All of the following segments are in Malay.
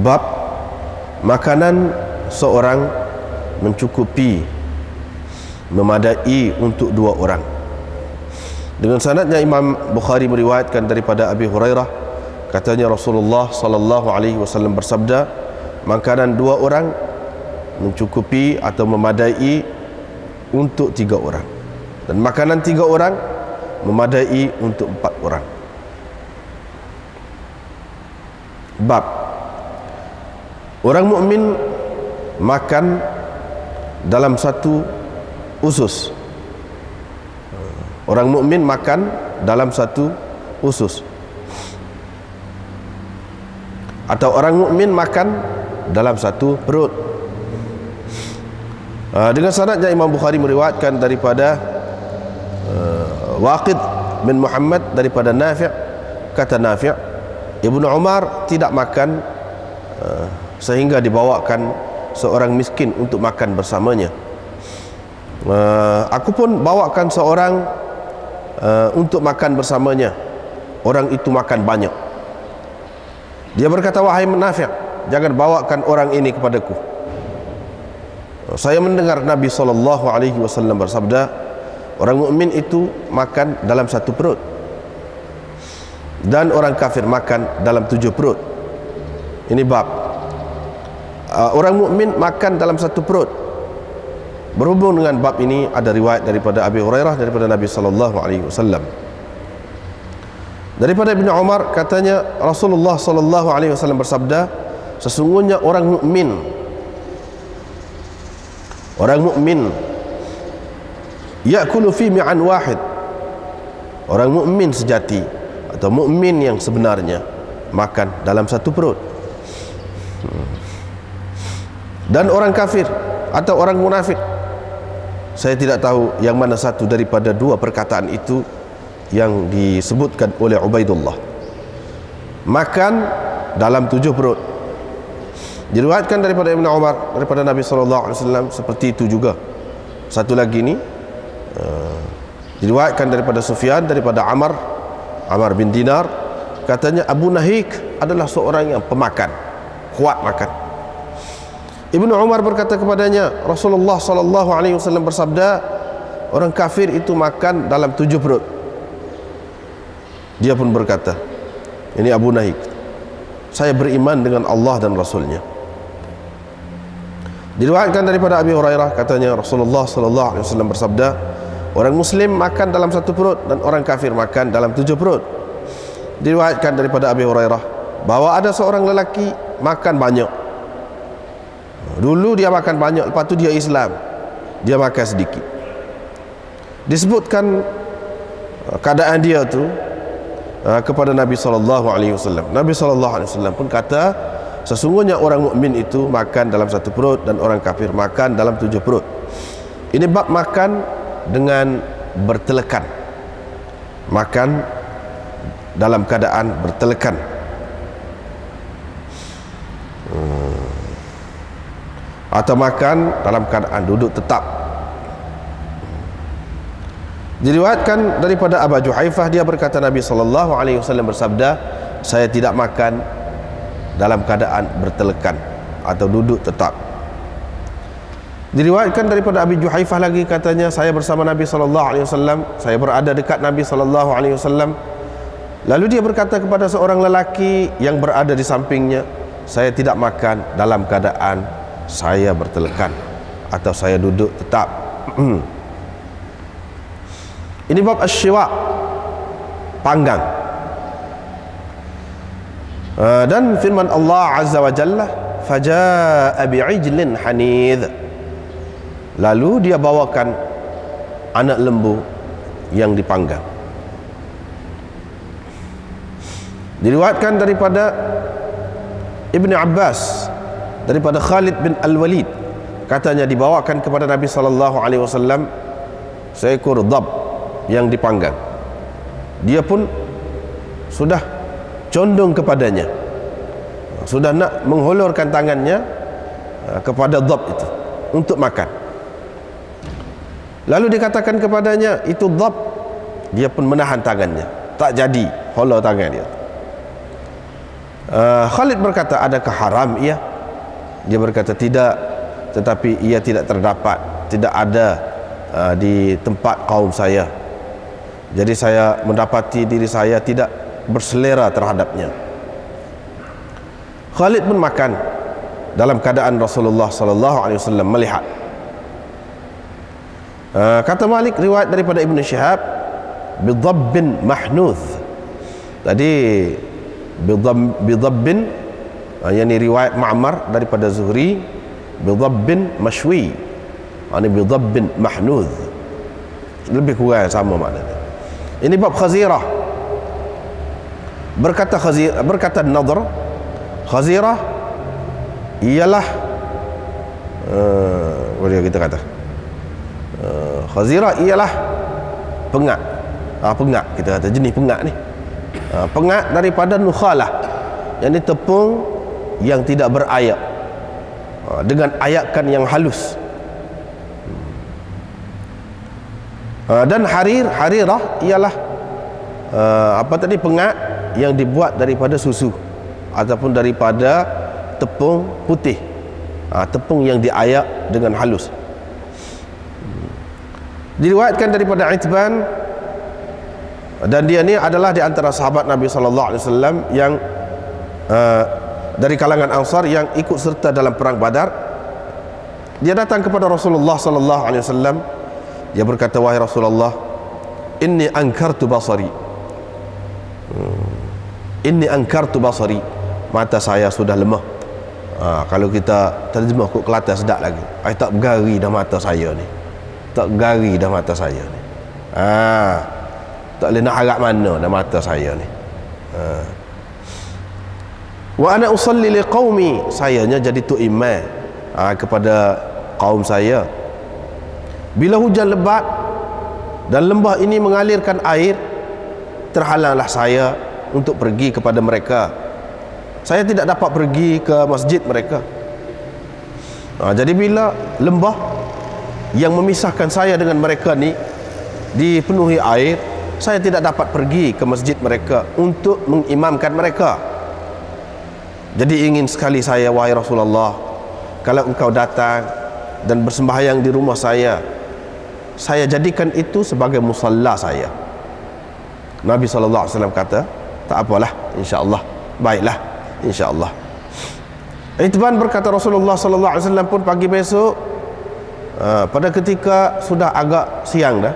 Bab makanan seorang mencukupi, memadai untuk 2 orang. Dengan sanadnya Imam Bukhari meriwayatkan daripada Abi Hurairah, katanya Rasulullah sallallahu alaihi wasallam bersabda, makanan 2 orang mencukupi atau memadai untuk 3 orang, dan makanan 3 orang memadai untuk 4 orang. Bab orang mukmin makan dalam satu usus. Orang mukmin makan dalam satu usus, atau orang mukmin makan dalam satu perut. Dengan sanadnya Imam Bukhari meriwayatkan daripada Waqid bin Muhammad daripada Nafi', kata Nafi', Ibnu Umar tidak makan sehingga dibawakan seorang miskin untuk makan bersamanya. Aku pun bawakan seorang untuk makan bersamanya. Orang itu makan banyak. Dia berkata, wahai Nafi', jangan bawakan orang ini kepadaku. Saya mendengar Nabi SAW bersabda, orang mukmin itu makan dalam satu perut, dan orang kafir makan dalam 7 perut. Ini bab orang mukmin makan dalam satu perut. Berhubung dengan bab ini ada riwayat daripada Abi Hurairah daripada Nabi SAW. Daripada Ibnu Umar, katanya Rasulullah SAW bersabda, sesungguhnya orang mukmin ya'kulu fi mi'an wahid. Orang mukmin sejati atau mukmin yang sebenarnya makan dalam satu perut. Dan orang kafir atau orang munafik, saya tidak tahu yang mana satu daripada 2 perkataan itu yang disebutkan oleh Ubaidullah, makan dalam 7 perut. Diriwayatkan daripada Ibnu Umar daripada Nabi SAW seperti itu juga. Satu lagi ini diriwayatkan daripada Sufyan daripada Amr bin Dinar, katanya Abu Nahik adalah seorang yang pemakan, kuat makan. Ibnu Umar berkata kepadanya, Rasulullah SAW bersabda, orang kafir itu makan dalam 7 perut. Dia pun berkata, ini Abu Nahik, saya beriman dengan Allah dan Rasulnya. Diriwayatkan daripada Abi Hurairah, katanya Rasulullah SAW bersabda, orang muslim makan dalam 1 perut, dan orang kafir makan dalam 7 perut. Diriwayatkan daripada Abi Hurairah bahwa ada seorang lelaki makan banyak. Dulu dia makan banyak, lepas tu dia Islam, dia makan sedikit. Disebutkan keadaan dia tu kepada Nabi SAW. Nabi SAW pun kata, sesungguhnya orang mukmin itu makan dalam 1 perut, dan orang kafir makan dalam 7 perut. Ini bab makan dengan bertelekan, makan dalam keadaan bertelekan. Atau makan dalam keadaan duduk tetap. Diriwayatkan daripada Abu Juhaifah, dia berkata Nabi SAW bersabda, saya tidak makan dalam keadaan bertelekan atau duduk tetap. Diriwayatkan daripada Abi Juhaifah lagi, katanya saya bersama Nabi SAW, saya berada dekat Nabi SAW. Lalu dia berkata kepada seorang lelaki yang berada di sampingnya, saya tidak makan dalam keadaan saya bertelekan atau saya duduk tetap. Ini bab asy-syiwa', panggang. Dan firman Allah Azza wa Jalla, fajaa'a bi'ijlin hanidh, lalu dia bawakan anak lembu yang dipanggang. Diriwayatkan daripada Ibnu Abbas daripada Khalid bin Al-Walid, katanya dibawakan kepada Nabi SAW seekor dhab yang dipanggang. Dia pun sudah condong kepadanya, sudah nak menghulurkan tangannya kepada dhab itu untuk makan. Lalu dikatakan kepadanya itu dhab, dia pun menahan tangannya, tak jadi hulur tangan dia. Khalid berkata, adakah haram? Ia Dia berkata tidak, tetapi ia tidak terdapat, tidak ada di tempat kaum saya. Jadi saya mendapati diri saya tidak berselera terhadapnya. Khalid pun makan dalam keadaan Rasulullah sallallahu alaihi wasallam melihat. Kata Malik, riwayat daripada Ibn Syihab, bidabbin mahnuth. Tadi bidabbin, yang ini riwayat Ma'mar daripada Zuhri, bidabbin mashwi. Ini bidabbin mahnuth, lebih kurang sama maknanya. Ini bab khazirah. Berkata Nadhr, khazirah ialah boleh kita kata khazirah ialah pengat. Pengat kita kata, jenis pengat ni. Pengat daripada nukhalah, yang ini tepung yang tidak berayak, dengan ayakan yang halus. Dan harirah ialah pengat yang dibuat daripada susu ataupun daripada tepung putih, tepung yang diayak dengan halus. Diriwayatkan daripada Itban, dan dia ni adalah di antara sahabat Nabi sallallahu alaihi wasallam yang dari kalangan Ansar yang ikut serta dalam perang Badar. Dia datang kepada Rasulullah sallallahu alaihi wasallam. Dia berkata, wahai Rasulullah, inni ankartu basari. Inni ankartu basari, mata saya sudah lemah. Kalau kita terjemah ke Kelantan sedap lagi, saya tak bergari dah mata saya ni. Tak bergari dah mata saya ni. Tak boleh nak harap mana dah mata saya ni. Wa ana usalli liqaumi, sayanya jadi tu imam kepada kaum saya. Bila hujan lebat dan lembah ini mengalirkan air, terhalanglah saya untuk pergi kepada mereka. Saya tidak dapat pergi ke masjid mereka. Jadi bila lembah yang memisahkan saya dengan mereka ni dipenuhi air, saya tidak dapat pergi ke masjid mereka untuk mengimamkan mereka. Jadi ingin sekali saya, wahai Rasulullah, kalau engkau datang dan bersembahyang di rumah saya jadikan itu sebagai musalla saya. Nabi SAW kata, tak apalah, insya-Allah, baiklah, insya-Allah. Itban berkata, Rasulullah SAW pun pagi besok, pada ketika sudah agak siang dah,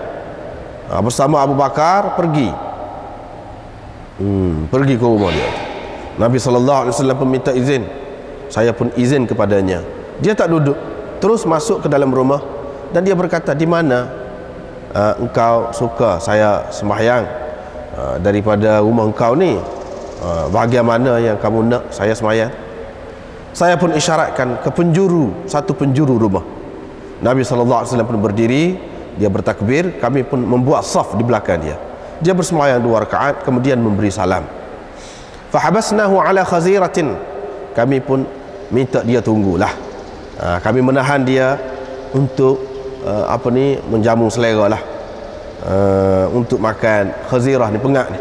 bersama Abu Bakar pergi ke rumah dia. Nabi SAW pun minta izin, saya pun izin kepadanya. Dia tak duduk, terus masuk ke dalam rumah, dan dia berkata, di mana engkau suka saya sembahyang daripada rumah engkau ni? Bahagian mana yang kamu nak saya sembahyang? Saya pun isyaratkan ke satu penjuru rumah. Nabi SAW pun berdiri, dia bertakbir, kami pun membuat saf di belakang dia. Dia bersembahyang 2 rakaat, kemudian memberi salam. Fahabasnahu ala khaziratin, kami pun minta dia tunggulah. Kami menahan dia untuk menjamu selera lah, untuk makan khazirah ni, pengat ni.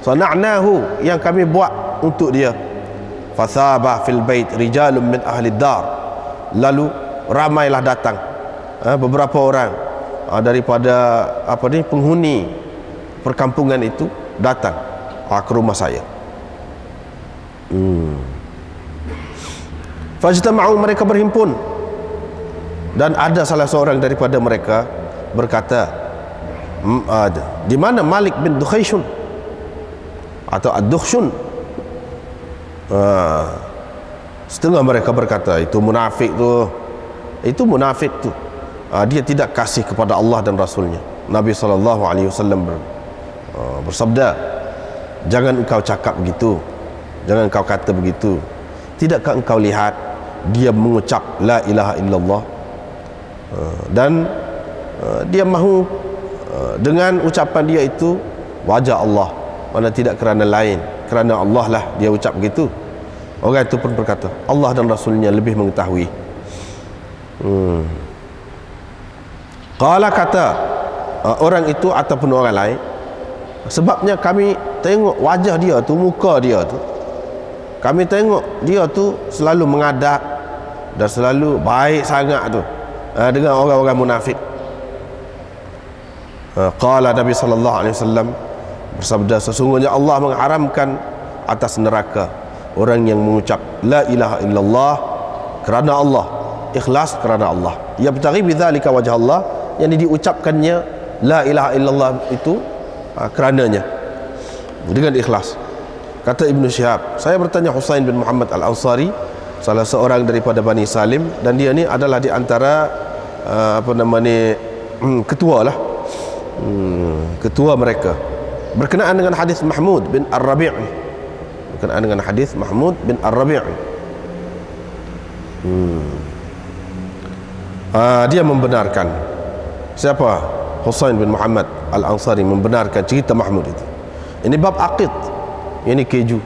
Sana'nahu, yang kami buat untuk dia. Fathaba fil bait rijalun min ahli dar, lalu ramailah datang beberapa orang daripada penghuni perkampungan itu datang ke rumah saya. Fajtama'u, mereka berhimpun, dan ada salah seorang daripada mereka berkata, di mana Malik bin Dukhayshun atau Ad-Dukhshun? Setengah mereka berkata, itu munafik tu, dia tidak kasih kepada Allah dan Rasulnya. Nabi SAW bersabda, jangan engkau cakap begitu, jangan engkau kata begitu. Tidakkah engkau lihat dia mengucap la ilaha illallah, dan dia mahu dengan ucapan dia itu wajah Allah, mana tidak kerana lain, kerana Allah lah dia ucap begitu. Orang itu pun berkata, Allah dan Rasulnya lebih mengetahui. Qala, kata orang itu ataupun orang lain, sebabnya kami tengok wajah dia tu, muka dia tu, kami tengok dia tu selalu mengadap dan selalu baik sangat tu dengan orang-orang munafik. Qala Nabi sallallahu alaihi wasallam bersabda, sesungguhnya Allah mengharamkan atas neraka orang yang mengucap la ilaha illallah kerana Allah, ikhlas kerana Allah, yabtaghi bidzalika wajh Allah, yang diucapkannya la ilaha illallah itu kerananya dengan ikhlas. Kata Ibnu Syihab, saya bertanya Husain bin Muhammad Al-Ansari, salah seorang daripada Bani Salim, dan dia ni adalah di antara ketua lah, ketua mereka, berkenaan dengan hadis Mahmud bin Ar-Rabi', berkenaan dengan hadis Mahmud bin Ar-Rabi'. Dia membenarkan, siapa? Husain bin Muhammad Al-Ansari membenarkan cerita Mahmud itu. Ini bab aqid, ini keju.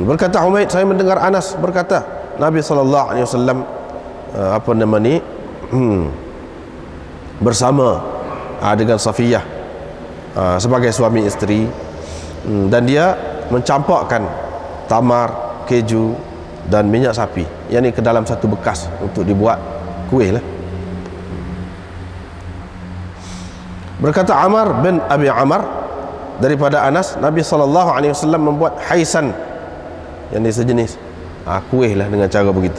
Berkata Humaid, saya mendengar Anas berkata Nabi SAW bersama dengan Safiyah sebagai suami isteri, dan dia mencampakkan tamar, keju dan minyak sapi, yakni ke dalam satu bekas untuk dibuat kuih lah. Berkata Amar bin Abi Amar daripada Anas, Nabi SAW membuat haisan, yang ini sejenis kuih lah dengan cara begitu.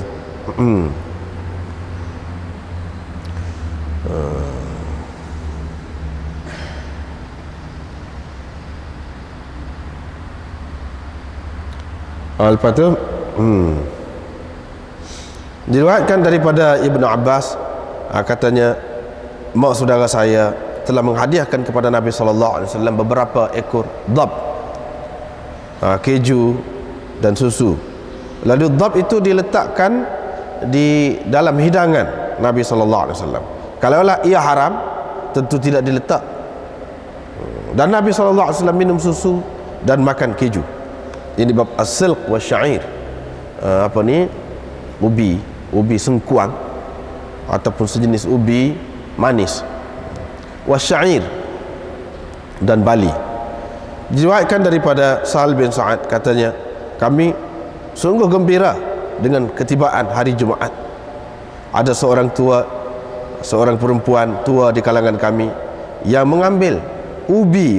Lepas tu diriwayatkan daripada Ibnu Abbas, katanya mak saudara saya telah menghadiahkan kepada Nabi SAW beberapa ekor dhab, keju dan susu. Lalu dhab itu diletakkan di dalam hidangan Nabi SAW. Kalaulah ia haram, tentu tidak diletak. Dan Nabi SAW minum susu dan makan keju. Ini bab as-silq wa syair, ubi sengkuang ataupun sejenis ubi manis, wasyair dan bali. Diriwayatkan daripada Sahal bin Sa'ad, katanya kami sungguh gembira dengan ketibaan hari Jumaat. Ada seorang perempuan tua di kalangan kami yang mengambil ubi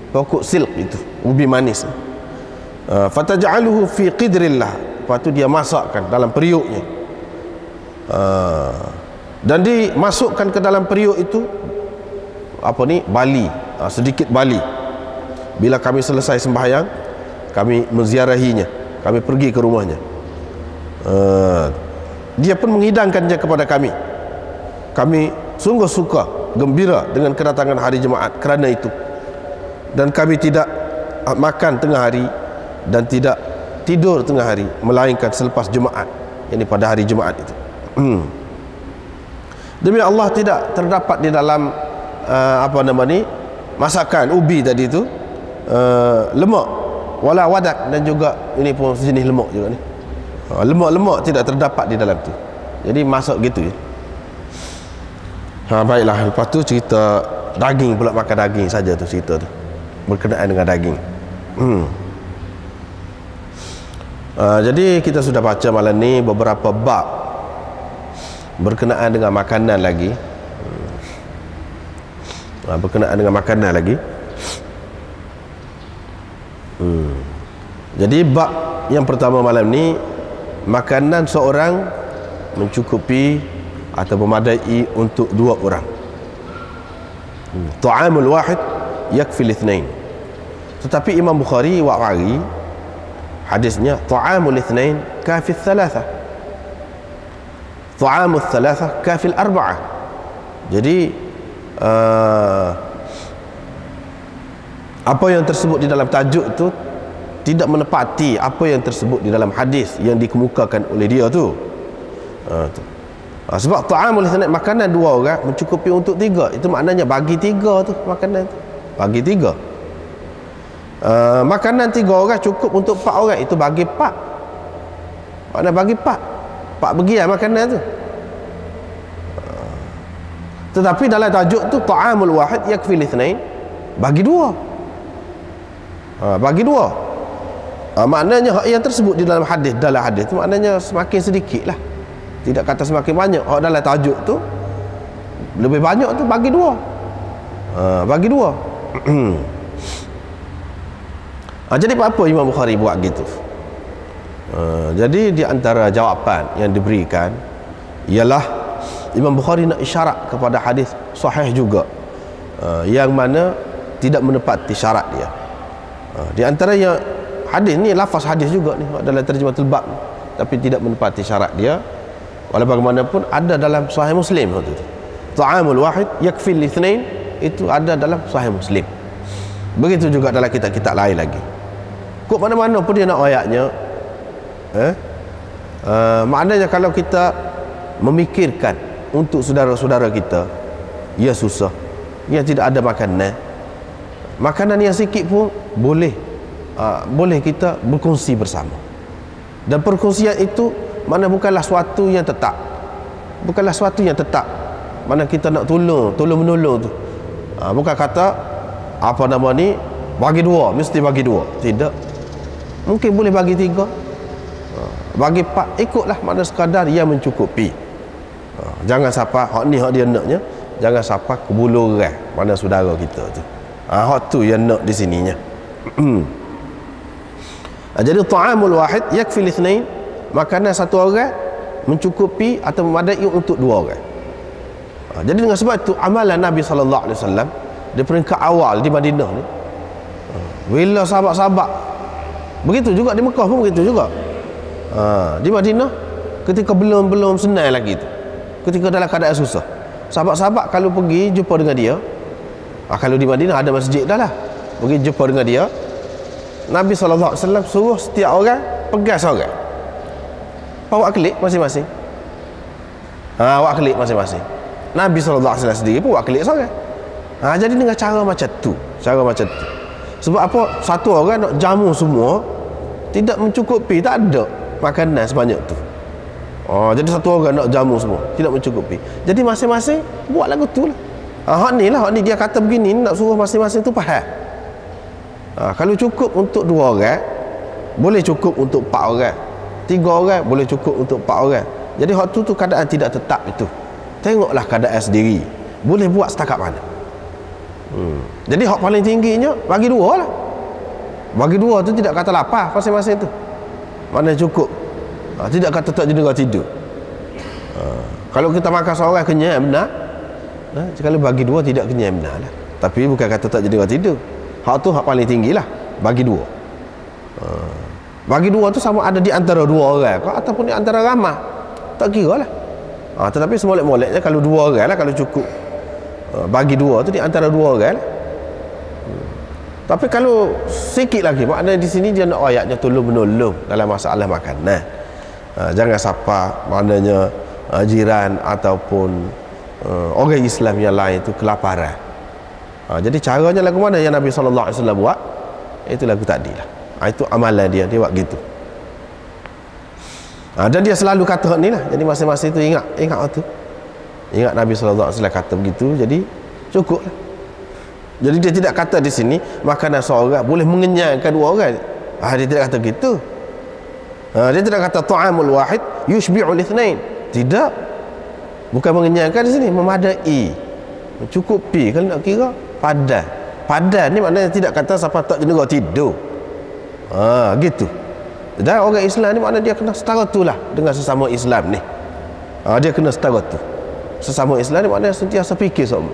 pokok silk itu, ubi manis, fataj'aluhu fi qidrillah, lepas tu dia masakkan dalam periuknya, dan dimasukkan ke dalam periuk itu bali, sedikit bali. Bila kami selesai sembahyang, kami menziarahinya, kami pergi ke rumahnya, dia pun menghidangkannya kepada kami. Kami sungguh suka, gembira dengan kedatangan hari Jumaat kerana itu, dan kami tidak makan tengah hari dan tidak tidur tengah hari melainkan selepas Jumaat, ini pada hari Jumaat itu. Demi Allah, tidak terdapat di dalam masakan ubi tadi itu lemak wala wadak, dan juga ini pun sejenis lemak juga ni, lemak tidak terdapat di dalam tu. Jadi masak gitu ya. Baiklah, lepas tu cerita daging pula, makan daging saja tu cerita tu, berkenaan dengan daging. Jadi kita sudah baca malam ni beberapa bab berkenaan dengan makanan lagi, berkenaan dengan makanan lagi. Jadi bab yang pertama malam ni, makanan seorang mencukupi atau memadai untuk dua orang. Ta'amul wahid yakfil ithnain. Tetapi Imam Bukhari wa'ari hadisnya ta'amul ithnain kafil thalatha, ta'amul thalatha kafil arba'ah. Jadi apa yang tersebut di dalam tajuk itu tidak menepati apa yang tersebut di dalam hadis yang dikemukakan oleh dia tu. Sebab ta'amul ithnain, makanan dua orang mencukupi untuk tiga. Itu maknanya bagi tiga tu makanan tu, bagi tiga. Makanan tiga orang cukup untuk 4 orang, itu bagi 4. Maknanya bagi 4 bagian makanan tu. Tetapi dalam tajuk tu ta'amul wahid yakfil ithnain, bagi 2. Bagi 2. Maknanya hak yang tersebut di dalam hadis tu maknanya semakin sedikit lah, tidak kata semakin banyak. Hak dalam tajuk tu lebih banyak tu bagi dua. Bagi dua. Jadi apa Imam Bukhari buat gitu? Jadi di antara jawapan yang diberikan ialah Imam Bukhari nak isyarat kepada hadis sahih juga, yang mana tidak menepati syarat dia. Di antara yang hadis ni, lafaz hadis juga ni dalam terjematul bab ni, tapi tidak menepati syarat dia. Walau bagaimanapun ada dalam Sahih Muslim tu. Ta'amul wahid yakfi lithnain, itu ada dalam Sahih Muslim. Begitu juga dalam kitab-kitab lain lagi. Kok mana-mana pun dia nak ayatnya, maknanya kalau kita memikirkan untuk saudara-saudara kita, ya susah, ya tidak ada makanan yang sikit pun boleh kita berkongsi bersama. Dan perkongsian itu mana bukanlah suatu yang tetap, mana kita nak tolong menolong tu, bukan kata apa nama ni bagi dua, mesti bagi dua, tidak. Mungkin boleh bagi tiga, bagi empat, ikutlah mana sekadar yang mencukupi. Jangan sampai hak ni hak dia naknya, jangan sampai kebuluran mana saudara kita tu. Hak tu yang nak di sininya. Jadi ta'amul wahid yakfi lithnain, makanan satu orang mencukupi atau memadai untuk dua orang. Jadi dengan sebab itu amalan Nabi sallallahu alaihi wasallam di peringkat awal di Madinah ni, bila sahabat-sahabat, begitu juga di Mekah pun begitu juga. Di Madinah ketika belum senang lagi tu, ketika dalam keadaan susah, sahabat-sahabat kalau pergi jumpa dengan dia, kalau di Madinah ada masjid dah lah, pergi jumpa dengan dia, Nabi SAW suruh setiap orang pegang seorang, bawa kelip masing-masing. Bawa kelip masing-masing. Nabi SAW sendiri pun bawa kelip seorang. Jadi dengan cara macam tu. Sebab apa? Satu orang nak jamu semua, tidak mencukupi, tak ada makanan sebanyak tu. Jadi satu orang nak jamu semua, tidak mencukupi. Jadi masing-masing buat lagu tu lah. Hak ni dia kata begini, nak suruh masing-masing tu faham. Kalau cukup untuk dua orang, boleh cukup untuk 4 orang. 3 orang boleh cukup untuk 4 orang. Jadi hak tu keadaan tidak tetap itu. Tengoklah keadaan sendiri, boleh buat setakat mana. Jadi hak paling tingginya bagi dua lah. Bagi dua tu tidak kata lapar masing-masing tu, mana cukup. Tidak kata tak jenera tidur. Kalau kita makan seorang kenyang benar, kalau bagi dua tidak kenyang benar lah. Tapi bukan kata tak jenera tidur. Hak tu hak paling tinggi lah, bagi dua. Bagi dua tu sama ada di antara dua orang ataupun di antara ramai, tak kira lah. Tetapi semolek-moleknya kalau dua orang lah, kalau cukup. Bagi dua tu di antara dua orang lah. Tapi kalau sikit lagi, maknanya di sini dia nak ayatnya tolong menolong dalam masalah makanan. Jangan sapa maknanya jiran ataupun orang Islam yang lain itu kelaparan. Jadi caranya lagu mana yang Nabi SAW buat, itu lagu tadi lah. Itu amalan dia buat gitu. Dan dia selalu kata ni lah. Jadi masing-masing tu ingat tu. Ingat Nabi SAW kata begitu, jadi cukup lah. Jadi dia tidak kata di sini makanan seorang boleh mengenyangkan dua orang. Dia tidak kata gitu. Dia tidak kata ta'amul wahid yushbi'ul ithnain. Tidak. Bukan mengenyangkan di sini, memadai, mencukupi. Kalau nak kira padan. Padan ni maknanya tidak kata siapa tak jenera tidur. Gitu. Dan orang Islam ni maknanya dia kena setara tu lah dengan sesama Islam ni. Dia kena setara tu. Sesama Islam ni maknanya sentiasa fikir sama.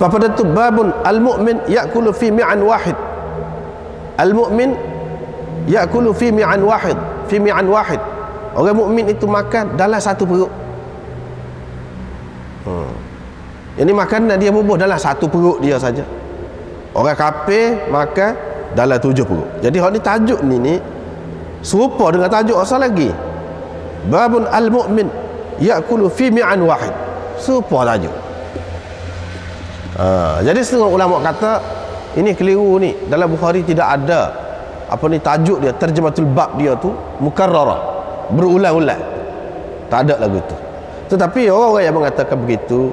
Pada tu babun al-mu'min ya'kulu fi mi'an wahid. Al-mu'min ya'kulu fi mi'an wahid. Orang mukmin itu makan dalam satu perut. Ini makanan dia bubuh dalam satu perut dia saja. Orang kafir makan dalam 7 perut. Jadi hak ni tajuk ni serupa dengan tajuk asal lagi. Babun al-mu'min ya'kulu fi mi'an wahid. Serupa tajuk. Jadi setengah ulama kata ini keliru ni. Dalam Bukhari tidak ada tajuk dia, terjematul bab dia tu mukarrarah, berulang-ulang. Tak ada lagu tu. Tetapi orang-orang yang mengatakan begitu,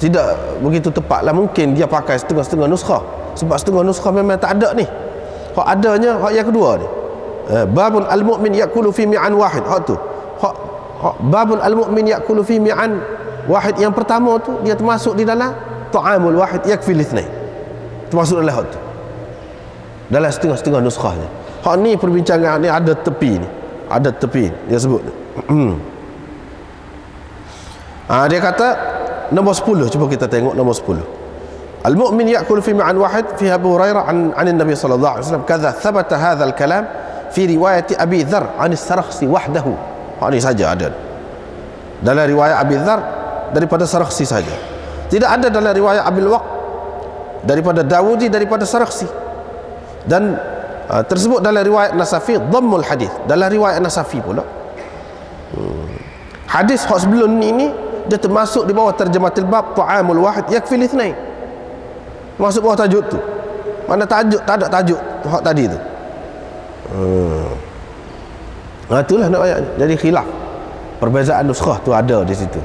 tidak begitu tepat lah. Mungkin dia pakai setengah-setengah nuskah, sebab setengah nuskah memang tak ada ni. Hak adanya hak yang kedua ni, babun al-mu'min yakulu fi mi'an wahid. Hak tu hak babun al-mu'min yakulu fi mi'an wahid yang pertama tu dia termasuk di dalam ta'amul wahid yakfi lithnain, termasuk dalam hak tu, dalam setengah-setengah nuskahnya. Hak ni perbincangan ni ada tepi ni, ada tepi dia sebut. Dia kata nombor 10, cuba kita tengok nombor 10. Al-mu'min ya'kul fi ma'an wahid fi Abu Hurairah an Nabi sallallahu alaihi wasallam kadza thabata hadha al-kalam fi riwayat Abi Dzar an as-Sarakhsi wahdahu. Ini saja ada dalam riwayat Abi Dzar daripada Sarakhsi saja. Tidak ada dalam riwayat Abil Waq daripada Dawudi daripada Sarakhsi. Dan tersebut dalam riwayat Nasafi dhammul hadis, dalam riwayat Nasafi pula. Hadis hak sebelum ni dia termasuk di bawah terjematil bab ta'amul wahid yakfi lithnain, masuk bawah tajuk tu. Mana tajuk tak ada tajuk hak tadi tu. Itulah nak ayat. Jadi khilaf, perbezaan nuskhah tu ada di situ.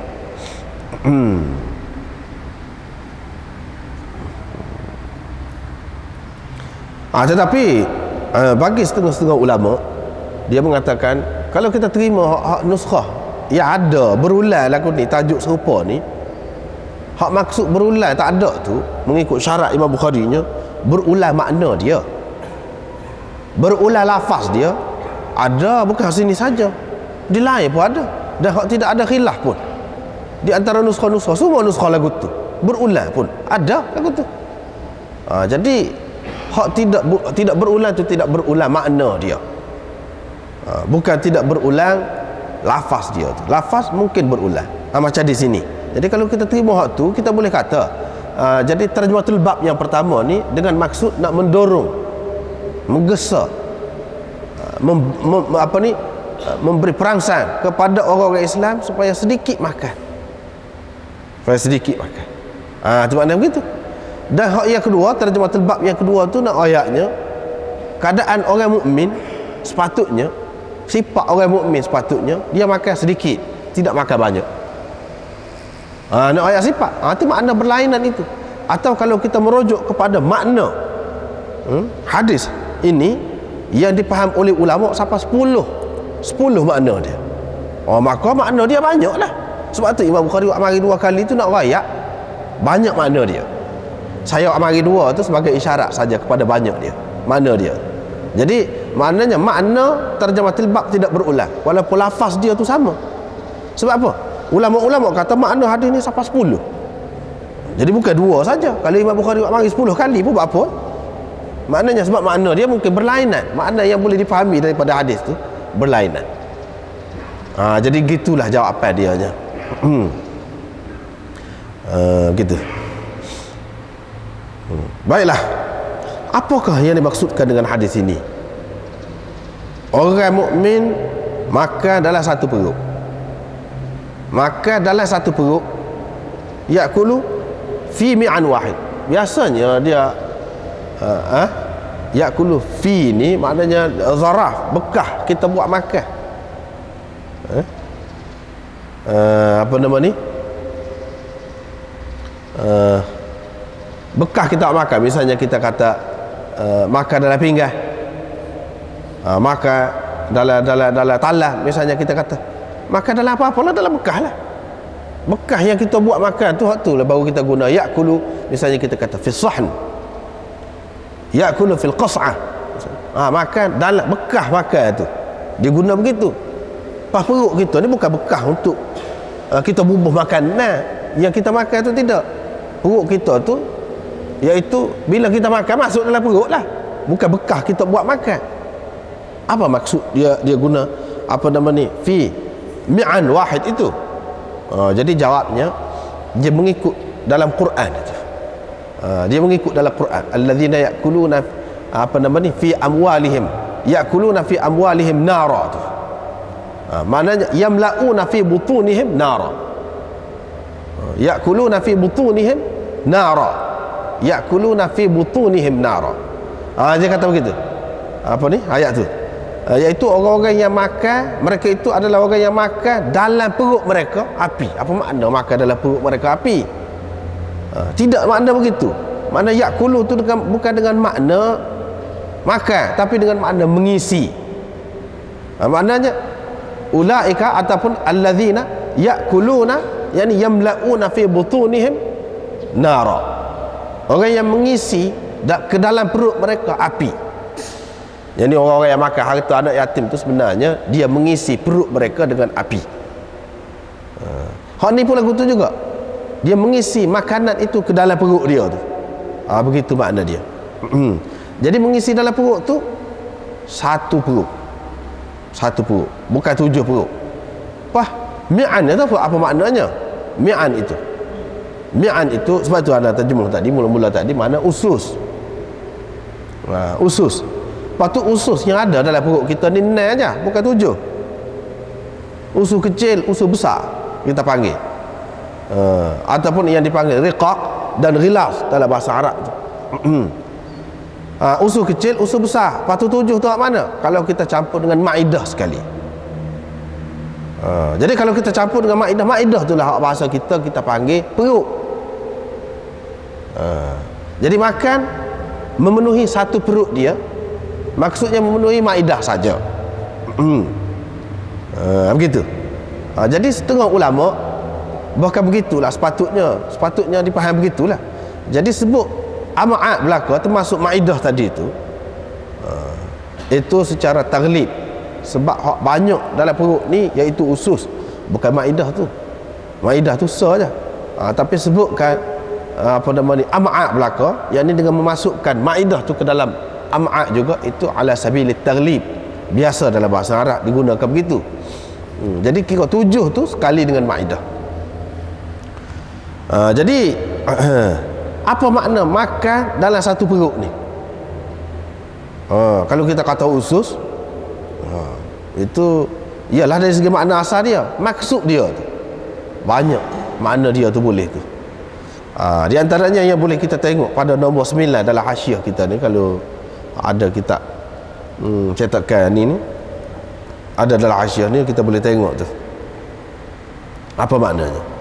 Tetapi bagi setengah-setengah ulama, dia mengatakan kalau kita terima hak nuskhah yang ada berulang lagu ni, tajuk serupa ni, hak maksud berulang tak ada tu, mengikut syarat Imam Bukhari nya, berulang makna dia, berulang lafaz dia ada, bukan sini saja, di lain pun ada. Dan hak tidak ada khilaf pun di antara nuskah-nuskah, semua nuskah lagu tu berulang pun ada lagu tu. Jadi hak tidak berulang tu tidak berulang makna dia, bukan tidak berulang lafaz dia tu. Lafaz mungkin berulang, macam di sini. Jadi kalau kita terima hak tu, kita boleh kata jadi terjematul bab yang pertama ni dengan maksud nak mendorong, menggesa, memberi perangsang kepada orang-orang Islam supaya sedikit makan, supaya sedikit makan. Itu maknanya begitu. Dan hak yang kedua, terjematul bab yang kedua tu nak ayatnya keadaan orang mukmin sepatutnya, sifat orang mukmin sepatutnya dia makan sedikit, tidak makan banyak. Nak ayat sifat, itu makna berlainan itu. Atau kalau kita merujuk kepada makna hadis ini yang dipaham oleh ulama sampai 10 makna dia, maka makna dia banyak lah. Sebab tu Imam Bukhari mari 2 kali tu nak ayat banyak makna dia. Saya mari 2 tu sebagai isyarat saja kepada banyak dia, makna dia. Jadi maknanya makna terjematil bab tidak berulang walaupun lafaz dia tu sama. Sebab apa? Ulama-ulama kata makna hadis ni sampai 10. Jadi bukan 2 saja. Kalau Imam Bukhari mari 10 kali pun buat apa? Maknanya sebab makna dia mungkin berlainan, makna yang boleh dipahami daripada hadis tu berlainan. Jadi gitulah jawapan dia nya. Gitu. Baiklah, apakah yang dimaksudkan dengan hadis ini? Orang mukmin makan dalam satu perut, makan dalam satu perut, yakulu fi mi'an wahid. Biasanya dia yakulu fi ni maknanya zaraf, bekah kita buat makan. Apa nama ni? Bekah kita makan. Misalnya kita kata makan dalam pinggan, makan dalam talah. Misalnya kita kata makan dalam apa-apa lah, dalam bekah lah. Bekah yang kita buat makan tu, hak tu lah baru kita guna yakulu. Misalnya kita kata fi sahn, yakulu fil qas'ah, makan dalam bekah makan tu, diguna begitu. Pas perut kita ni bukan bekah untuk kita bubuh makan. Yang kita makan tu tidak. Perut kita tu iaitu bila kita makan masuk dalam perut lah, bukan bekah kita buat makan. Apa maksud dia guna apa nama ni fi mi'an wahid itu? Jadi jawabnya dia mengikut dalam Quran itu. Dia mengikut dalam Quran, alladzina yakuluna apa nama ni fi amwalihim, yakuluna fi amwalihim nara tu. Maknanya yamlauna fi butunihim nara, yakuluna fi butunihim nara, yakuluna fi butunihim nara. Dia kata begitu. Apa ni ayat tu? Iaitu orang-orang yang makan, mereka itu adalah orang yang makan dalam perut mereka api. Apa makna makan dalam perut mereka api? Tidak makna begitu. Makna yakulu tu bukan dengan makna makan, tapi dengan makna mengisi. Maknanya ulaika ataupun alladzina yakuluna, yani yamlauna fi butunihim nara. Orang yang mengisi ke dalam perut mereka api. Jadi orang-orang yang makan harta anak yatim tu sebenarnya dia mengisi perut mereka dengan api. Hak ni pun lagu tu juga. Dia mengisi makanan itu ke dalam perut dia tu. Begitu makna dia. Jadi mengisi dalam perut tu satu perut. Satu perut, bukan 7 perut. Mi'an itu apa maknanya? Mi'an itu sebab tu anda terjemah tadi, mula-mula tadi mana usus. Usus. Lepas tu usus yang ada dalam perut kita ni 6 aja, bukan 7. Usus kecil, usus besar kita panggil. Ataupun yang dipanggil riqaq dan ghilas dalam bahasa Arab tu. Usus kecil, usus besar. Lepas tu 7 tu mana? Kalau kita campur dengan maidah sekali. Jadi kalau kita campur dengan maidah tu lah bahasa kita panggil perut. Jadi makan memenuhi satu perut dia, maksudnya memenuhi maidah saja. Begitu. Jadi setengah ulama bahkan begitulah sepatutnya dipahami begitulah. Jadi sebut ama'at belaka termasuk maidah tadi itu secara taglib, sebab hak banyak dalam perut ni iaitu usus, bukan maidah tu. Maidah tu sah je. Tapi sebutkan ama'at belaka, yang ni dengan memasukkan maidah tu ke dalam ama'at juga, itu ala sabilit taglib. Biasa dalam bahasa Arab digunakan begitu. Jadi kira 7 tu sekali dengan maidah. Jadi apa makna makan dalam satu perut ni? Kalau kita kata usus, itu ialah dari segi makna asal dia, maksud dia tu banyak makna dia tu boleh tu. Di antaranya yang boleh kita tengok pada nombor 9 dalam hasyiah kita ni, kalau ada kitab cetakan ni ada dalam hasyiah ni, kita boleh tengok tu apa maknanya.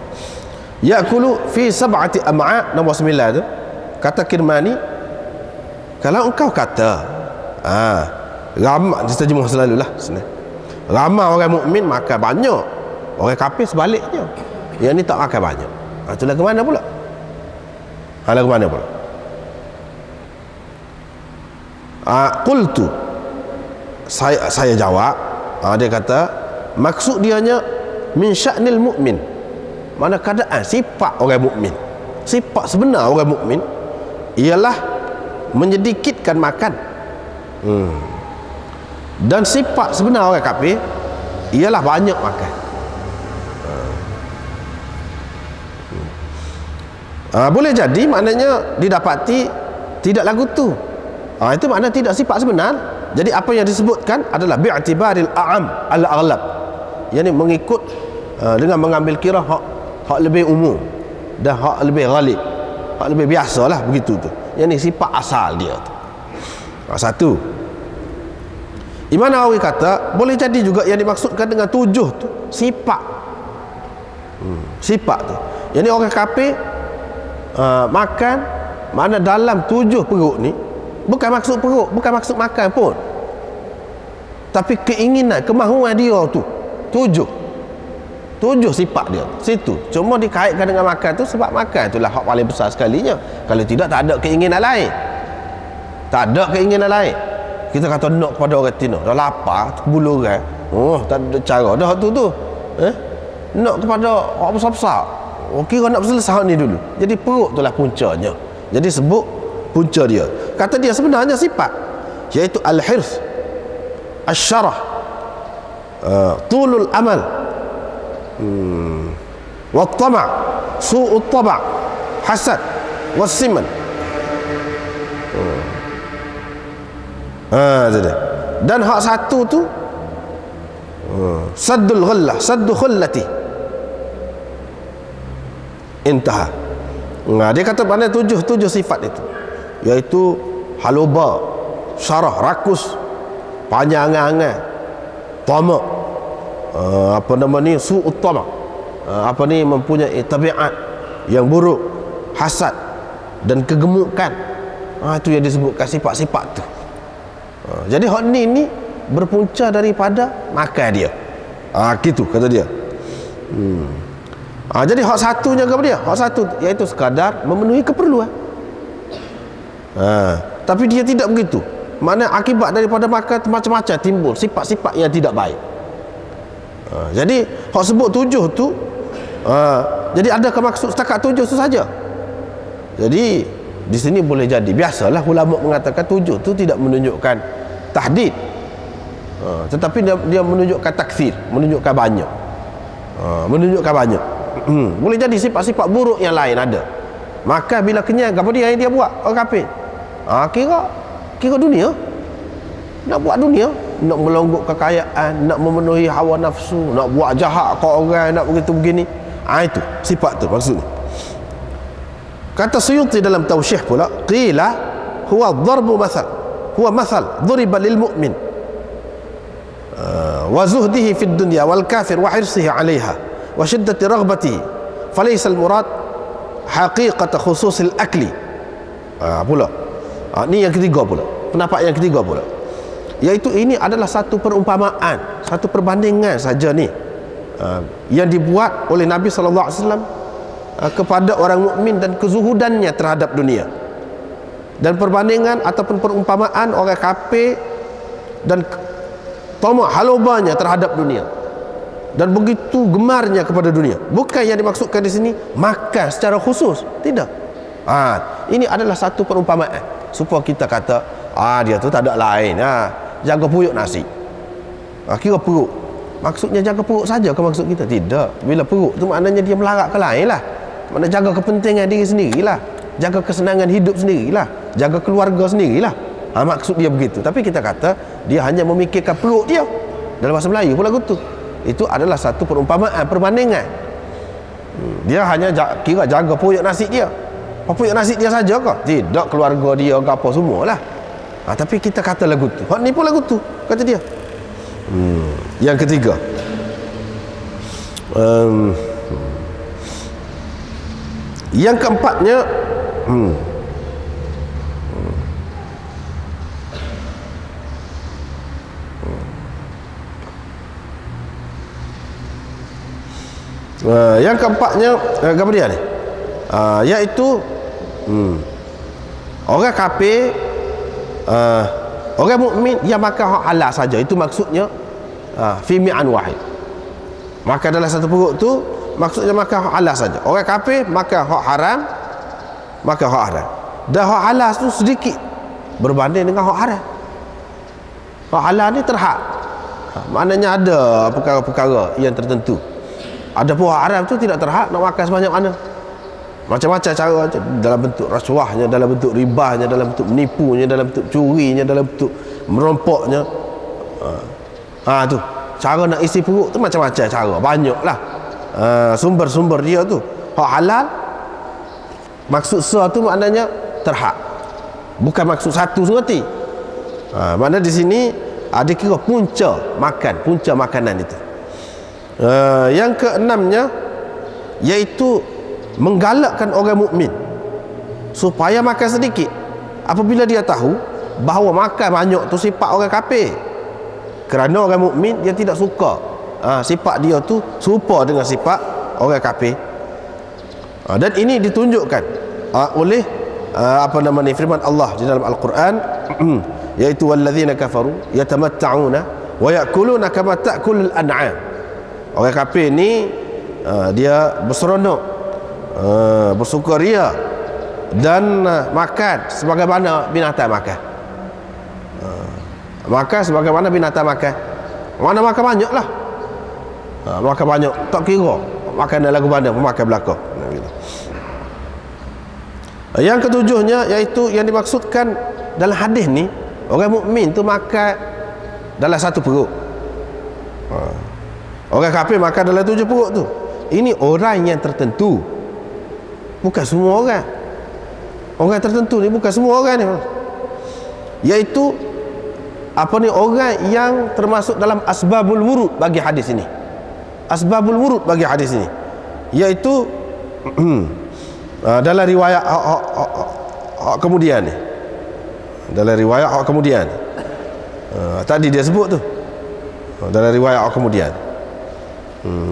Ya'kulu fi sab'ati am'a, nombor 9 tu kata Kirmani, kalau engkau kata ramai, diterjemah selalulah senang, ramai orang mukmin makan banyak, orang kafir sebaliknya, yang ni tak makan banyak. Itu lagu mana pula? Lagu mana pula? Qultu, saya jawab, dia kata maksud dianya min sya'nil mu'min, mana keadaan sifat orang mukmin, sifat sebenar orang mukmin ialah menyedikitkan makan. Dan sifat sebenar orang kafir ialah banyak makan. Boleh jadi maknanya didapati tidak lagu tu. Itu makna tidak sifat sebenar. Jadi apa yang disebutkan adalah bi'tibaril a'am al-aghlab, yakni mengikut dengan mengambil kira hak lebih umum dan hak lebih ghalib, hak lebih biasalah begitu tu. Yang ni sifat asal dia tu. Satu. Imam Nawawi kata boleh jadi juga yang dimaksudkan dengan 7 tu sifat. Sifat tu. Yang ni orang kafir makan, mana dalam 7 perut ni bukan maksud perut, bukan maksud makan pun, tapi keinginan, kemahuan dia tu 7 sifat dia situ. Cuma dikaitkan dengan makan tu sebab makan itulah hak paling besar sekalinya. Kalau tidak, tak ada keinginan lain. Tak ada keinginan lain. Kita kata nak kepada orang Tino, dah lapar, bulu orang, tak ada cara dah tu nak kepada orang besar-besar, kira nak selesai ni dulu. Jadi perut itulah puncanya. Jadi sebut punca dia. Kata dia sebenarnya sifat, iaitu al-hirs, asy-syarah, tulul amal, wat-tama', su'ut taba', hasad, was-siman. Dan hak satu tu saddul ghillah, saddu khullati, intaha. Dia kata mana 7 sifat itu, iaitu haluba, syarah, rakus, panjang angan-angan, tamak, su'ut tama', mempunyai tabiat yang buruk, hasad dan kegemukan. Itu yang disebutkan sifat-sifat tu. Jadi hak ni berpunca daripada makan dia. Gitu kata dia. Jadi hak satunya kepada dia, hak satu iaitu sekadar memenuhi keperluan. Tapi dia tidak begitu. Mana akibat daripada makan macam-macam timbul sifat-sifat yang tidak baik. Jadi hak sebut 7 tu, jadi adakah maksud setakat 7 tu saja? Jadi di sini boleh jadi, biasalah ulama mengatakan 7 tu tidak menunjukkan tahdid, tetapi dia menunjukkan takfir, menunjukkan banyak. Menunjukkan banyak. Boleh jadi sifat-sifat buruk yang lain ada. Maka bila kenyang, apa dia yang dia buat? Orang kafir. Kira dunia. Nak buat dunia, nak melonggok kekayaan, nak memenuhi hawa nafsu, nak buat jahat ke orang, nak begitu begini. Itu sifat tu maksudnya. Kata Suyuti dalam Tawsyih pula, qila huwa dharbu mathal, huwa mathal dhuriba lil mu'min wa zuhdihi fid dunya wal kafir wa hirsihi 'alayha wa shiddati raghbatihi falaysa al murad haqiqat khusus al akli. Pula ni yang ketiga pula, pendapat yang ketiga pula, iaitu ini adalah satu perumpamaan, satu perbandingan saja ni yang dibuat oleh Nabi sallallahu alaihi wasallam kepada orang mukmin dan kezuhudannya terhadap dunia, dan perbandingan ataupun perumpamaan orang kafir dan tamak halubanya terhadap dunia dan begitu gemarnya kepada dunia. Bukan yang dimaksudkan di sini makan secara khusus, tidak. Ini adalah satu perumpamaan supaya kita kata dia tu tak ada lain, jaga perut nasi, kira perut, maksudnya jaga perut saja ke maksud kita? Tidak. Bila perut tu maknanya dia melarat ke lain lah, mana jaga kepentingan diri sendirilah, jaga kesenangan hidup sendirilah, jaga keluarga sendirilah. Maksud dia begitu. Tapi kita kata dia hanya memikirkan perut dia. Dalam bahasa Melayu pula gitu. Itu adalah satu perumpamaan, perbandingan. Dia hanya kira jaga perut nasi dia. Perut nasi dia saja ke? Tidak, keluarga dia ke apa semualah. Tapi kita kata lagu tu. Hak ni pun lagu tu, kata dia. Yang ketiga, yang keempatnya, yang keempatnya apa dia ni? Iaitu orang kafir, orang mukmin yang makan hak halal saja. Itu maksudnya fi mi'an wahid. Maka dalam satu perut tu maksudnya makan hak halal saja. Orang kafir makan hak haram, makan hak haram. Dan hak halal tu sedikit berbanding dengan hak haram. Hak halal ni terhad. Maknanya ada perkara-perkara yang tertentu. Ada pun hak haram tu tidak terhad, nak makan sebanyak mana. Macam-macam cara, dalam bentuk rasuahnya, dalam bentuk ribahnya, dalam bentuk menipunya, dalam bentuk curinya, dalam bentuk merompoknya. Tu cara nak isi perut tu macam-macam cara, banyaklah sumber-sumber dia tu. Hak halal maksud tu maknanya terhad, bukan maksud satu sengerti. Mana di sini ada kira punca makan, punca makanan itu. Yang keenamnya iaitu menggalakkan orang mukmin supaya makan sedikit apabila dia tahu bahawa makan banyak tu sifat orang kafir. Kerana orang mukmin dia tidak suka sifat dia tu serupa dengan sifat orang kafir. Dan ini ditunjukkan oleh firman Allah di dalam Al-Quran, iaitu walladzina kafaru yatamatta'una wa ya'kuluna kama ta'kulul an'am. Orang kafir ni dia berseronok, bersukaria dan makan sebagaimana binatang makan. Makan sebagaimana binatang makan. Mana makan banyak lah, makan banyak tak kira makan lagu mana pemakan belakang. Yang ketujuhnya iaitu yang dimaksudkan dalam hadis ni, orang mukmin tu makan dalam satu perut. Orang kafir makan dalam 7 perut tu. Ini orang yang tertentu, bukan semua orang. Orang tertentu ni bukan semua orang ni, iaitu orang yang termasuk dalam asbabul wurud bagi hadis ini. Asbabul wurud bagi hadis ini iaitu Dalam riwayat kemudian ni, dalam riwayat kemudian tadi dia sebut tu, dalam riwayat kemudian,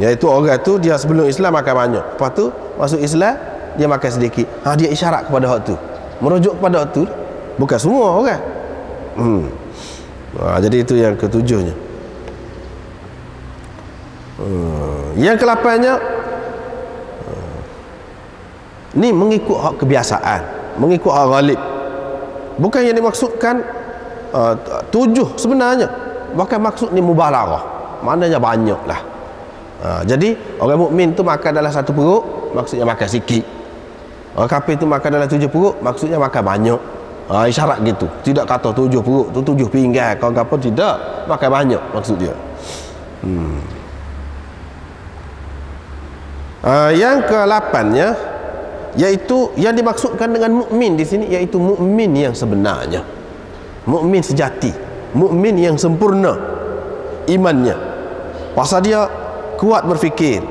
iaitu orang tu dia sebelum Islam makan banyak, lepas tu masuk Islam dia makan sedikit. Dia isyarat kepada hak tu, merujuk kepada hak tu, bukan semua orang. Jadi itu yang ketujuhnya. Yang ke-8-nya, ni mengikut hak kebiasaan, mengikut hak ghalib. Bukan yang dimaksudkan 7 sebenarnya, bahkan maksud ni mubalaghah, maknanya banyak lah. Jadi orang mukmin tu makan dalam satu perut, maksudnya makan sikit. Orang kafir tu makan dalam 7 perut, maksudnya makan banyak. Isyarat gitu, tidak kata 7 perut tu 7 pinggan, kau apa, tidak, makan banyak maksud dia. Yang ke-8-nya, iaitu yang dimaksudkan dengan mukmin di sini, iaitu mukmin yang sebenarnya, mukmin sejati, mukmin yang sempurna imannya, pasal dia kuat berfikir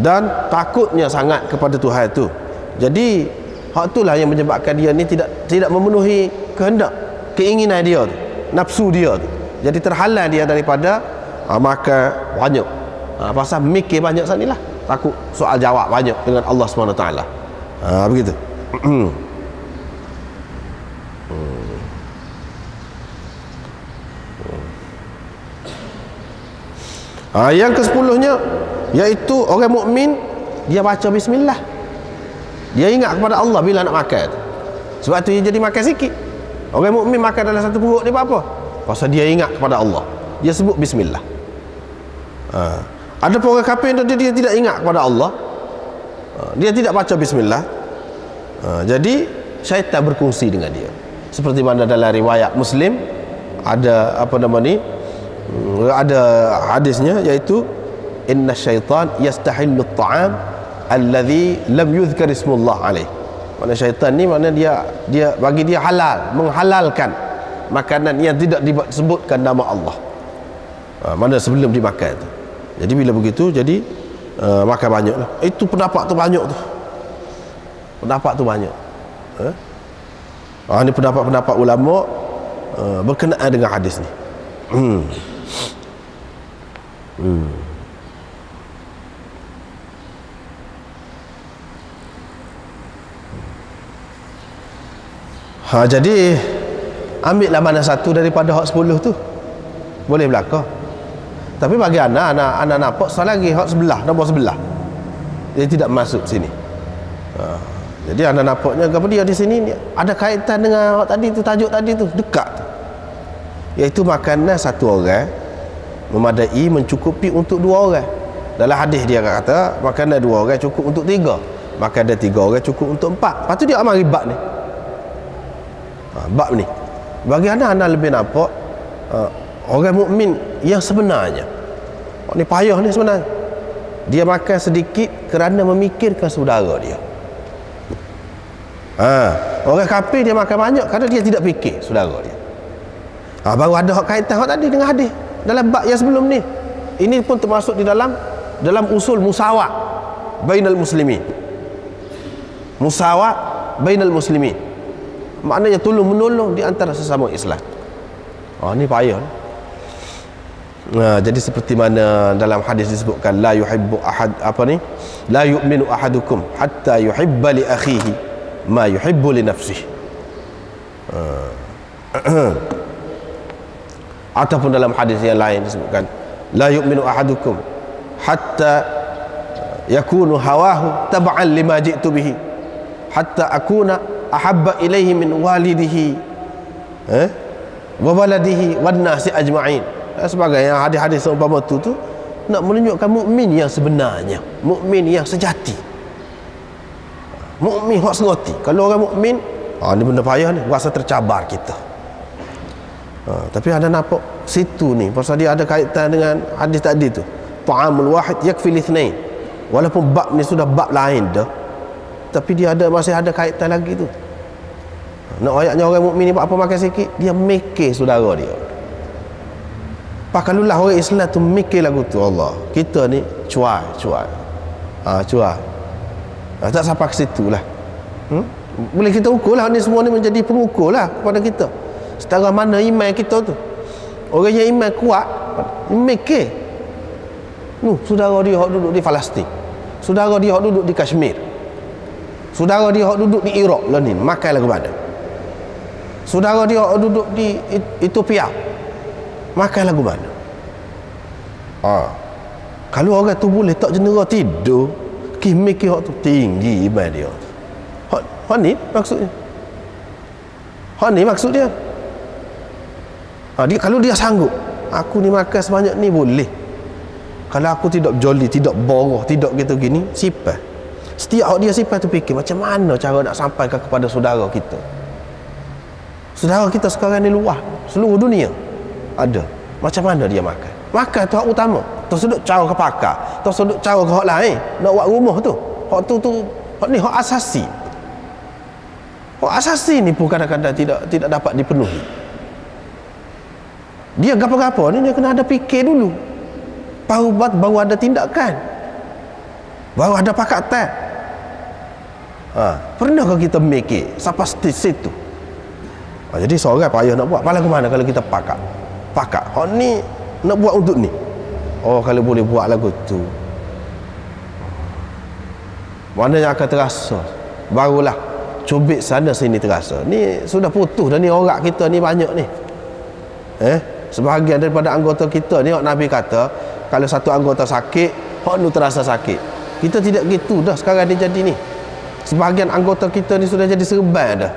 dan takutnya sangat kepada Tuhan itu. Jadi hak itulah yang menyebabkan dia ni tidak memenuhi kehendak, keinginan dia tu, nafsu dia tu. Jadi terhalang dia daripada makan banyak, pasal mikir banyak sanilah, takut soal jawab banyak dengan Allah SWT. Begitu. Yang ke-10-nya, iaitu orang mukmin dia baca bismillah, dia ingat kepada Allah bila nak makan. Sebab tu dia jadi makan sikit. Orang mukmin makan dalam satu perut ni apa? Pasal dia ingat kepada Allah, dia sebut bismillah. Ada pun orang kafir dia tidak ingat kepada Allah, dia tidak baca bismillah, jadi syaitan berkongsi dengan dia. Seperti mana dalam riwayat Muslim ada ada hadisnya, iaitu inna syaitan yastahillu at-ta'am alladhi lam yuzkar ismullah alaih. Mana syaitan ni, mana dia bagi dia halal, menghalalkan makanan yang tidak disebutkan nama Allah, mana sebelum dimakan tu. Jadi bila begitu, jadi makan banyak lah. Itu pendapat tu banyak tu, pendapat tu banyak. Ini pendapat-pendapat ulama berkenaan dengan hadis ni. Jadi ambillah mana satu daripada hak 10 tu, boleh belaka. Tapi bagi anak nampak salah lagi hak sebelah, nombor sebelah, dia tidak masuk sini. Jadi anak nampaknya apa dia di sini ada kaitan dengan hak tadi tu, tajuk tadi tu, dekat tu, iaitu makanan satu orang memadai, mencukupi untuk 2 orang. Dalam hadis dia kata makanan 2 orang cukup untuk 3, makanan 3 orang cukup untuk 4. Lepas tu dia amal ribat ni, bab ni bagi anak lebih nampak orang mukmin yang sebenarnya. Ni payah ni sebenarnya, dia makan sedikit kerana memikirkan saudara dia. Orang kafir dia makan banyak kerana dia tidak fikir saudara dia. Baru ada hak kaitan hak tadi dengan hadis dalam bab yang sebelum ni. Ini pun termasuk di dalam usul musawat bainal muslimin. Musawat bainal muslimin, maknanya tolong menolong di antara sesama Islam. Ni payah. Jadi seperti mana dalam hadis disebutkan, la yuhibbu ahad, la yu'minu ahadukum hatta yuhibba li akhihi ma yuhibbu li nafsihi. Ataupun dalam hadis yang lain disebutkan, la yu'minu ahadukum hatta yakunu hawahu tab'an lima ji'tu bihi hatta akuna ahabba ilaihi min walidihi wa waladihi wan nasi ajma'in. Sebagainya hadis-hadis seumpama tu nak menunjukkan mukmin yang sebenarnya, mukmin yang sejati, mukmin hak seroti. Kalau orang mukmin, ni benda payah ni, rasa tercabar kita. Tapi ada nampak situ ni, pasal dia ada kaitan dengan hadis tadi tu, ta'amul wahid yakfi lithnain. Walaupun bab ni sudah bab lain dah, tapi dia masih ada kaitan lagi tu. Nak ayatnya orang mukmin ni buat apa makan sikit, dia mikir saudara dia. Pakalulah orang Islam tu mikir lagu tu, Allah, kita ni cuai. Tak sampai ke situ lah. Boleh kita ukur lah, ni semua ni menjadi pengukur lah kepada kita setara mana iman kita tu. Orang yang iman kuat mikir, saudara dia hok duduk di Palestin, saudara dia hok duduk di Kashmir, saudara dia hok duduk di Iraq lah ni, makan lagu mana, saudara dia hok duduk di Ethiopia, makan lagu mana. Kalau orang tu boleh tak jenera tidur, mikir hok tu tinggi iman dia. Hak ni maksudnya. Hak ni maksud dia. Kalau dia sanggup, aku ni makan sebanyak ni boleh. Kalau aku tidak joli, tidak boroh, tidak gitu gini, sifat. Setiap dia sifat tu fikir macam mana cara nak sampaikan kepada saudara kita. Saudara kita sekarang ni luas, seluruh dunia ada. Macam mana dia makan? Makan tu hak utama. Tu sudut cara ke pakar, tu sudut cara ke hak lain nak buat rumah tu. Hak tu hak ni hak asasi. Hak asasi ni pun kadang-kadang tidak dapat dipenuhi. Dia gapo-gapo ni dia kena ada fikir dulu. Baru ada tindakan. Baru ada pakatan. Pernahkah kita mikir sampai situ? Jadi seorang payah nak buat. Paling ke mana kalau kita pakak? Hak ni nak buat untuk ni. Kalau boleh buat lagu tu, mana yang akan terasa? Barulah cubit sana sini terasa. Ni sudah putus dah ni orang kita ni banyak ni. Sebahagian daripada anggota kita ni, Nabi kata kalau satu anggota sakit, hak nu terasa sakit. Kita tidak gitu dah sekarang dia jadi ni. Sebahagian anggota kita ni sudah jadi serban dah.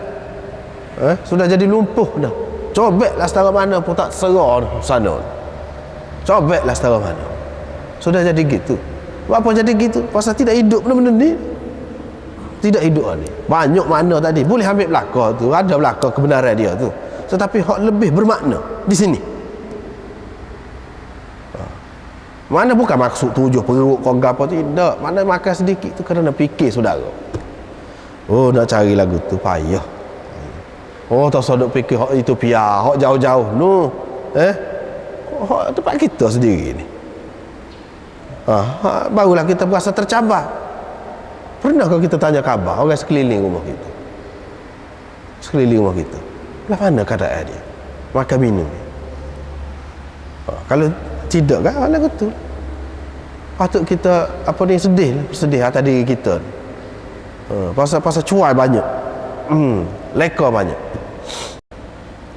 Sudah jadi lumpuh dah. Cobeklah setara mana pun tak serah sana. Cobeklah setara mana. Sudah jadi gitu. Apa jadi gitu? Pasal tidak hidup benda-benda ni. Tidak hidup ni. Banyak makna tadi. Boleh ambil belakang tu, ada belakang kebenaran dia tu. Tetapi hak lebih bermakna di sini. Mana bukan maksud tujuh perut kau apa tu, tidak. Mana makan sedikit tu kerana fikir saudara. Nak cari lagu tu payah. Tak sadok fikir hak Ethiopia, hak jauh-jauh no. Hak tempat kita sendiri ni. Barulah kita berasa tercabar. Pernahkah kita tanya khabar orang sekeliling rumah kita? Sekeliling rumah kita. Lah mana keadaan dia? Makan minum. Kalau tidak kan lagu tu. Patut kita sedih atas diri kita. Pasal cuai banyak. Leka banyak.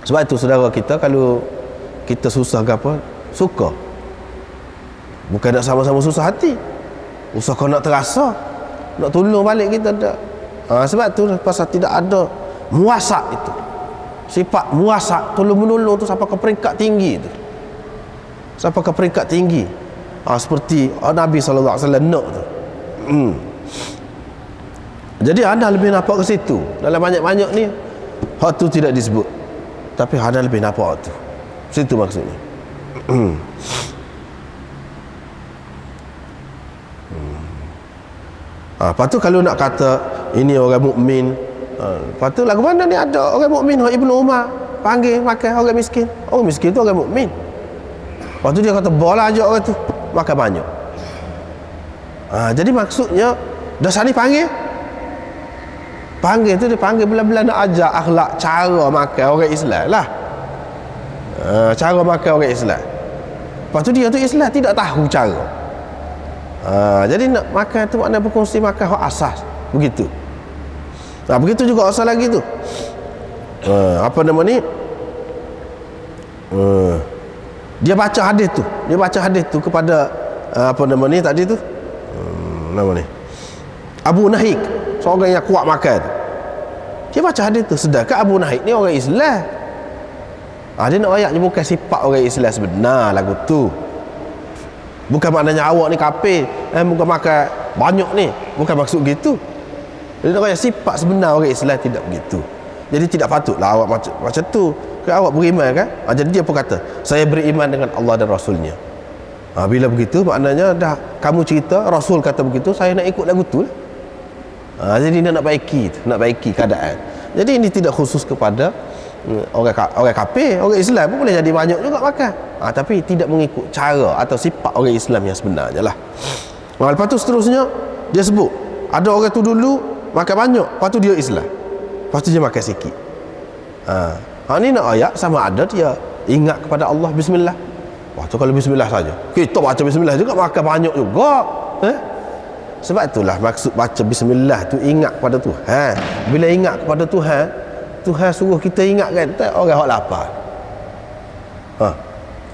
Sebab itu saudara kita kalau kita susah ke apa, suka. Bukan nak sama-sama susah hati. Usah kau nak terasa, nak tolong balik kita tak. Sebab tu pasal tidak ada muasak itu. Sifat muasak, tolong-menolong tu sampai ke peringkat tinggi tu. Sampai ke peringkat tinggi. Seperti Nabi SAW nak tu. Jadi anda lebih nampak ke situ. Dalam banyak-banyak ni hak tu tidak disebut, tapi anda lebih nampak tu. Situ maksudnya. Lepas tu kalau nak kata ini orang mukmin, lepas tu lagu mana ni ada orang mukmin, Ibnu Umar panggil makan orang miskin. Orang miskin tu orang mukmin. Lepas tu dia kata bola ajak orang tu makan banyak. Jadi maksudnya dosa ni panggil tu dia panggil bila-bila nak ajak akhlak cara makan orang Islam lah. Cara makan orang Islam. Lepas tu dia tu Islam tidak tahu cara. Jadi nak makan tu maknanya berkongsi makan hak asas. Begitu. Begitu juga asal lagi tu. Apa nama ni? Dia baca hadis tu kepada apa nama ni tadi tu? Nama ni Abu Nahik, seorang yang kuat makan tu. Dia baca hadis tu, sedangkan Abu Nahik ni orang Islam. Dia nak ayatnya bukan sifat orang Islam sebenar lagu tu. Bukan maknanya awak ni kafir, bukan makan banyak ni, bukan maksud gitu. Dia nak ayat sifat sebenar orang Islam tidak begitu. Jadi tidak patutlah awak macam tu. Kalau awak beriman kan? Jadi dia pun kata, saya beriman dengan Allah dan Rasulnya. Bila begitu maknanya dah kamu cerita Rasul kata begitu, saya nak ikut lagu tu lah. Jadi dia nak baiki keadaan. Jadi ini tidak khusus kepada orang kafir, orang Islam pun boleh jadi banyak juga makan. Tapi tidak mengikut cara atau sifat orang Islam yang sebenarnya lah. Lepas tu seterusnya dia sebut ada orang tu dulu makan banyak, lepas tu dia Islam, lepas tu dia makan sikit. Ni nak ayat sama ada dia ingat kepada Allah bismillah. Wah tu kalau bismillah saja, kita baca bismillah juga makan banyak juga. Sebab itulah maksud baca bismillah tu ingat kepada Tuhan. Bila ingat kepada Tuhan, Tuhan suruh kita ingat kan, tak orang hak lapar.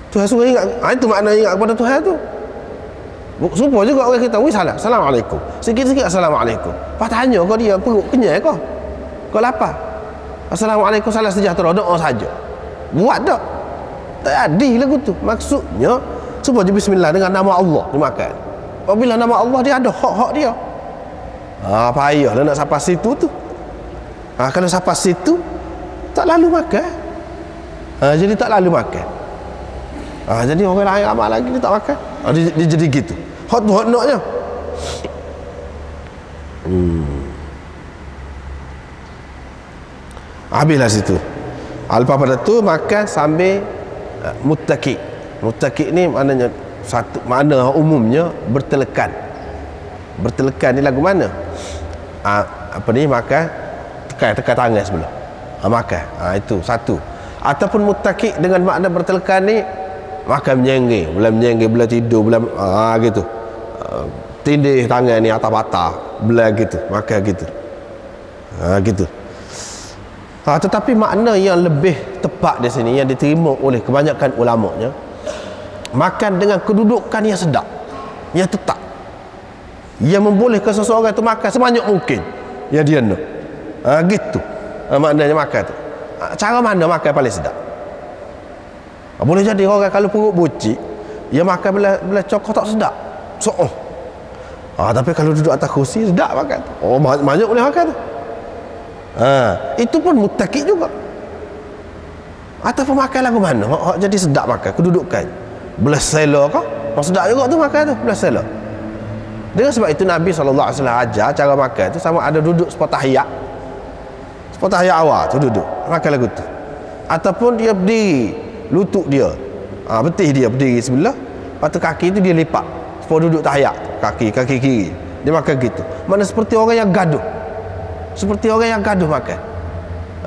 Tuhan suruh ingat, itu makna ingat kepada Tuhan tu. Supaya juga orang kita, salam, assalamualaikum, sikit-sikit assalamualaikum. Lepas tanya kau dia perut kenyang kau lapar, assalamualaikum salam sejahtera, doa saja. Buat tak? Tak adil lagu tu. Maksudnya supaya bismillah dengan nama Allah dimakan. Apabila nama Allah dia ada hak-hak dia. Payahlah nak sampai situ tu. Kalau sampai situ tak lalu makan. Jadi tak lalu makan. Jadi orang lain amal lagi dia tak makan. Dia jadi gitu. Hak tu hak naknya. Habislah situ. Lepas pada tu makan sambil muttaki. Muttaki ni maknanya satu makna umumnya bertelekan. Bertelekan ni lagu mana? Apa ni makan tekan tangan sebelah. Makan. Itu satu. Ataupun muttaki dengan makna bertelekan ni makan menyenggih, belah tidur, belah gitu. Tindih tangan ni atas patah, belah gitu, makan gitu. Gitu. Tetapi makna yang lebih tepat di sini yang diterima oleh kebanyakan ulamanya, makan dengan kedudukan yang sedap, yang tetap, yang membolehkan seseorang itu makan sebanyak mungkin yang dia nak. Gitu. Maknanya makan tu. Cara mana makan paling sedap? Boleh jadi orang kalau perut bucik, dia makan belah cokor tak sedap. Tapi kalau duduk atas kursi sedap makan. Banyak boleh makan tu. Itu pun muttaki juga. Ataupun makan lagu mana jadi sedap makan kedudukan. Belah sela kah? Sedap juga tu makan tu belah sela. Dengan sebab itu Nabi SAW ajar cara makan tu sama ada duduk sepatah tahiyat. Sepatah tahiyat awal tu duduk makan lagu tu. Ataupun dia berdiri, lutut dia, betih dia berdiri sebelah, lepas tu kaki tu dia lipat supaya duduk tahiyat, kaki kiri dia makan gitu. Mana seperti orang yang gaduh, seperti orang yang gaduh makan.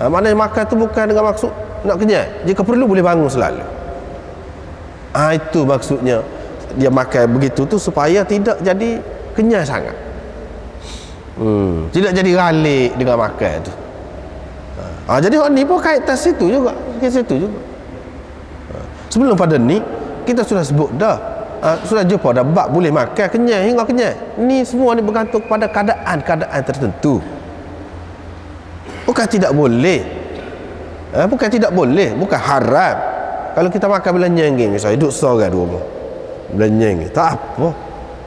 Maknanya makan tu bukan dengan maksud nak kenyang, jika perlu boleh bangun selalu. Itu maksudnya dia makan begitu tu supaya tidak jadi kenyang sangat, tidak jadi ralik dengan makan tu. Jadi orang ni pun kaitan situ juga, Sebelum pada ni kita sudah sebut dah, sudah jumpa dah bab boleh makan kenyang hingga kenyang. Ni semua ni bergantung kepada keadaan tertentu. Bukan tidak boleh, bukan haram. Kalau kita makan bila nyengging, misalnya duduk seorang dua orang bila nyengging, tak apa.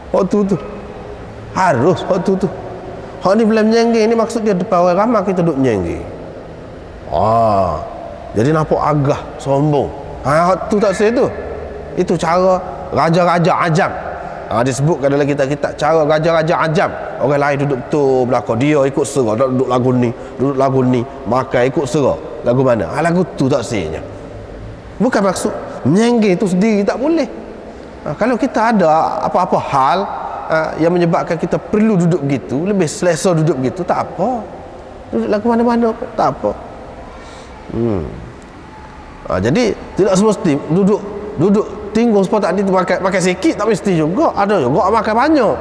Waktu tu harus waktu tu. Hak ni bila nyengging ni maksud dia depan orang ramai kita duduk nyengging. Jadi nampak agah sombong. Tu tak saya tu. Itu cara raja-raja ajam. Disebutkan dalam kitab-kitab cara raja-raja ajam. Orang lain duduk betul belakang, dia ikut serah, duduk lagu ni, makan ikut serah. Lagu mana? Lagu tu tak sayanya. Bukan maksud menyenggih tu sendiri tak boleh. Kalau kita ada apa-apa hal yang menyebabkan kita perlu duduk begitu, lebih selesa duduk begitu, tak apa. Duduk lagu mana-mana pun tak apa. Jadi tidak semesti duduk tinggal sepatah tadi tu makan sikit, tak mesti juga. Ada juga makan banyak,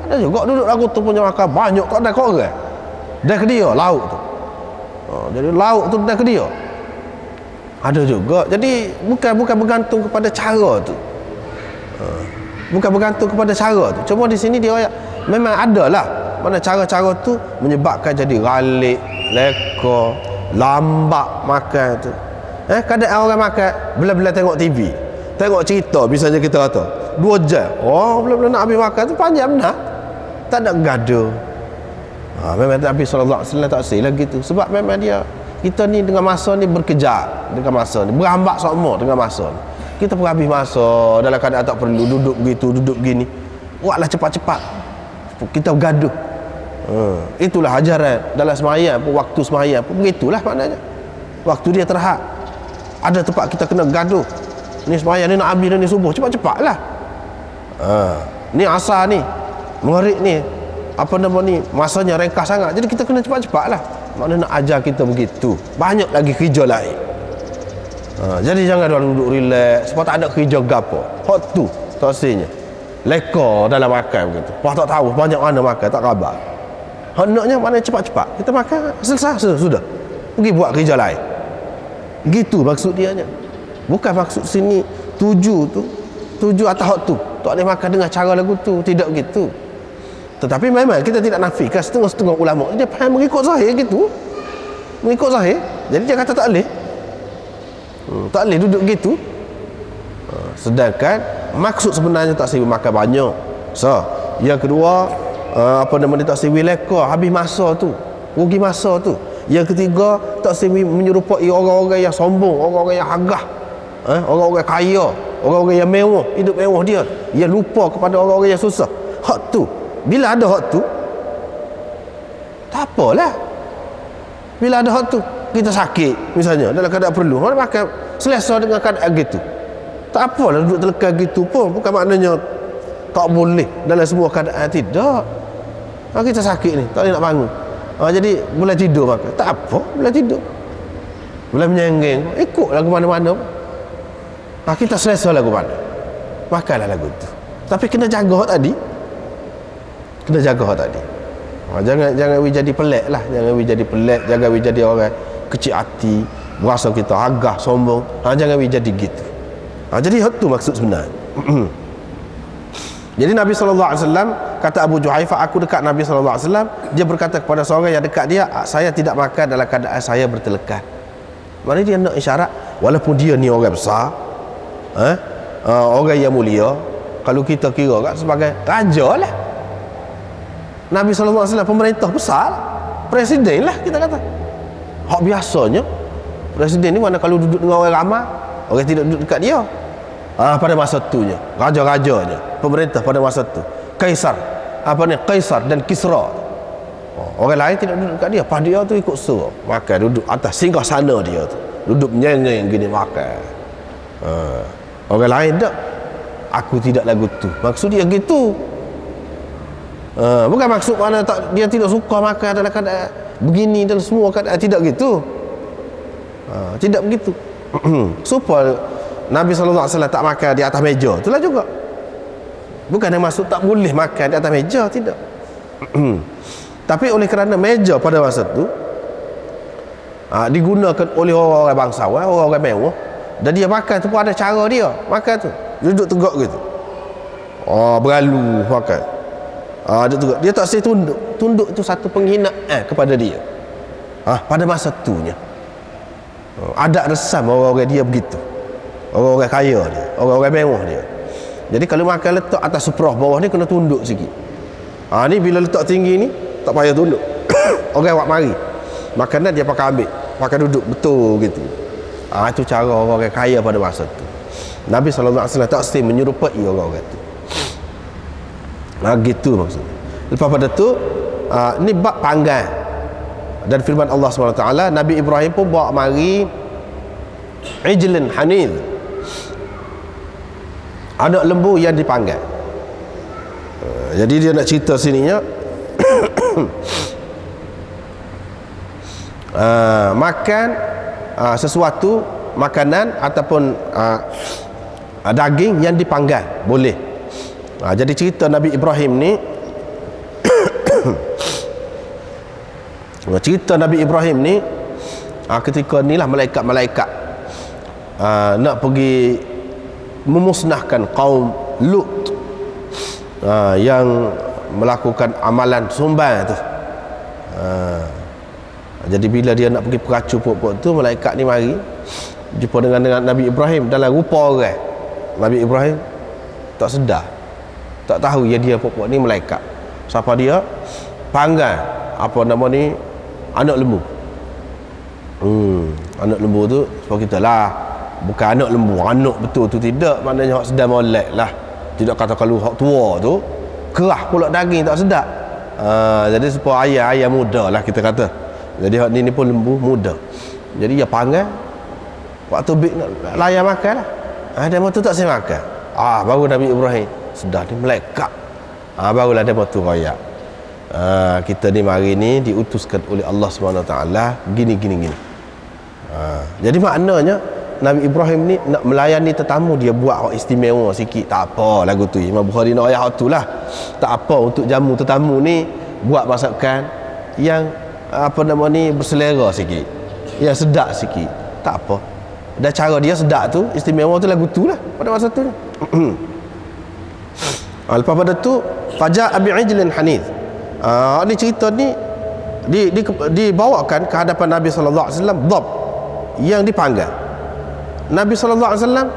ada juga duduk lagu tu punya makan banyak kau dah kau orang dah ke dia lauk tu. Jadi lauk tu dah ke dia. Ada juga. Jadi bukan bergantung kepada cara tu. Bukan bergantung kepada cara tu. Cuma di sini dia memang ada lah mana cara-cara tu menyebabkan jadi ralik, leka, lambat makan tu. Kadang orang makan bila-bila tengok TV, tengok cerita, misalnya kita kata 2 jam, bila-bila nak habis makan tu panjang benar, tak ada gaduh. Memang Nabi SAW tak silap gitu. Sebab memang kita ni dengan masa ni berkejar dengan masa ni, berhambat semua dengan masa ni. Kita pun habis masa dalam keadaan tak perlu duduk begitu, duduk begini. Buatlah cepat-cepat, kita bergaduh. Itulah ajaran dalam semayang pun, waktu semayang pun begitulah maknanya. Waktu dia terhad, ada tempat kita kena gaduh. Ni semayang ni nak habis ni subuh, cepat-cepatlah. Ni asar ni, maghrib ni, apa nama ni, masanya ringkas sangat. Jadi kita kena cepat-cepat lah. Mana nak ajar kita begitu, banyak lagi kerja lain. Jadi jangan duduk relax sebab tak ada kerja gapo. Hot tu tak senya leka dalam makan begitu. Pas tak tahu banyak mana makan, tak khabar. Hendaknya mana cepat-cepat kita makan, selesai sudah. Pergi buat kerja lain. Gitu maksud dia nya. Bukan maksud sini tuju atas hak tu. Tak boleh makan dengan cara lagu tu, tidak begitu. Tetapi memang kita tidak nafikan setengah-setengah ulama dia faham mengikut zahir gitu. Mengikut zahir. Jadi dia kata tak boleh. Tak boleh duduk gitu. Sedangkan maksud sebenarnya tak siwi makan banyak. So, yang kedua, apa nama dia, tak siwi leka habis masa tu, rugi masa tu. Yang ketiga, tak siwi menyerupai orang-orang yang sombong, orang-orang yang agah, orang-orang kaya, orang-orang yang mewah, hidup mewah dia. Dia lupa kepada orang-orang yang susah. Hak tu, bila ada hak tu, tak apalah. Bila ada hak tu, kita sakit misalnya dalam keadaan perlu, mana makan selesa dengan keadaan gitu. Tak apalah duduk terlekat gitu pun, bukan maknanya tak boleh dalam semua keadaan, tidak. Kita sakit ni, tak boleh nak bangun, jadi boleh tidur makan, tak apa, boleh tidur, boleh menyenggeng, ikutlah ke mana-mana. Kita selesa lagu mana, makanlah lagu tu. Tapi kena jaga hak tadi, kena jaga hak tadi. Jangan we jadi pelik lah, jangan we jadi pelik, jangan we jadi orang kecil hati, berasa kita agah, sombong. Jangan we jadi gitu. Jadi hak tu maksud sebenarnya. Jadi Nabi SAW kata Abu Juhaifah, aku dekat Nabi SAW, dia berkata kepada seorang yang dekat dia, saya tidak makan dalam keadaan saya bertelekat. Mana dia nak isyarat, walaupun dia ni orang besar, orang yang mulia, kalau kita kira kan sebagai raja lah. Nabi SAW pemerintah besar lah, presiden lah kita kata. Hak biasanya presiden ni mana kalau duduk dengan orang ramai, orang tidak duduk dekat dia. Pada masa tunya, raja-rajanya, pemerintah pada masa tu, kaisar, kaisar dan Kisra. Orang lain tidak duduk dekat dia, pada dia tu ikut suruh makan, duduk atas singgah sana dia tu, duduk menyengeng gini makan. Orang lain tak, aku tidak lagu tu. Maksud dia gitu. Bukan maksud mana dia tidak suka makan dalam keadaan begini dan semua keadaan, tidak gitu. Tidak begitu. Supaya Nabi SAW tak makan di atas meja, itulah juga. Bukan yang maksud tak boleh makan di atas meja, tidak. Tapi oleh kerana meja pada masa tu digunakan oleh orang-orang bangsawan, orang-orang mewah, dan dia makan tu pun ada cara dia makan tu, duduk tegak gitu, beralu makan, dia tak saya tunduk itu satu penghinaan kepada dia. Pada masa tunya ada resam orang-orang dia begitu, orang-orang kaya dia, orang-orang mewah dia. Jadi kalau makan letak atas suprah, bawah ni kena tunduk sikit. Ni bila letak tinggi ni tak payah tunduk. Orang awak mari makanan dia pakai duduk betul gitu. Itu cara orang-orang kaya pada masa tu. Nabi SAW tak mesti menyerupai orang-orang tu. Gitu maksudnya. Lepas pada tu ni bab panggang. Dan firman Allah SWT, Nabi Ibrahim pun bawa mari ijlin hanil, anak lembu yang dipanggang. Jadi dia nak cerita sininya makan sesuatu makanan ataupun daging yang dipanggang boleh. Jadi cerita Nabi Ibrahim ni cerita Nabi Ibrahim ni ketika ni lah malaikat-malaikat nak pergi memusnahkan kaum Lut yang melakukan amalan sumbang tu. Jadi bila dia nak pergi peracu puak-puak tu, malaikat ni mari jumpa dengan Nabi Ibrahim dalam rupa orang. Nabi Ibrahim tak sedar, tak tahu ya dia puak-puak ni malaikat. Siapa dia? Panggang apa nama ni, anak lembu. Anak lembu tu sebab kita lah, bukan anak lembu, anak betul tu tidak, maknanya hak sedar molek lah. Tidak kata kalau hak tua tu kerah pula daging tak sedap. Jadi supaya ayam muda lah kita kata. Jadi hak ni pun lembu muda. Jadi dia panggang, waktu bik nak layan makan lah. Dia tu tak saya makan. Baru Nabi Ibrahim sedar ni malaikat. Barulah dia tu royak. kita ni mari ni diutuskan oleh Allah SWT gini. Jadi maknanya Nabi Ibrahim ni nak melayani tetamu, dia buat hak istimewa sikit, tak apa lagu tu. Imam Bukhari nak ayat tu lah, tak apa untuk jamu tetamu ni buat masakan yang berselera sikit, yang sedap sikit, tak apa. Dan cara dia sedap tu, istimewa tu lagu tu lah pada masa tu. Lepas pada tu faja abi ijlin hanith. Ni cerita ni dibawakan ke hadapan Nabi sallallahu alaihi wasallam dhab yang dipanggang. Nabi sallallahu alaihi wasallam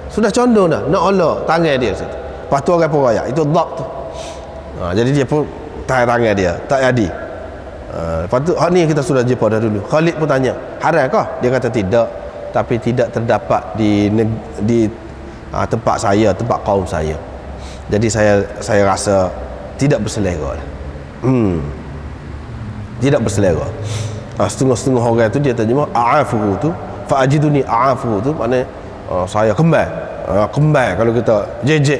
sudah condong dah nak olah tangan dia situ. Lepas tu orang pun royak itu dhab tu. Jadi dia pun tahan tangan dia, tak jadi. Lepas tu ni kita sudah jumpa dah dulu. Khalid pun tanya, haram kah? Dia kata tidak, tapi tidak terdapat di tempat saya, tempat kaum saya. Jadi saya rasa tidak berselera lah. Tidak berselera. Setengah-setengah orang tu dia terjemah a'afuhu tu, fa'ajiduni a'afuhu tu maknanya saya kembal kalau kita jejek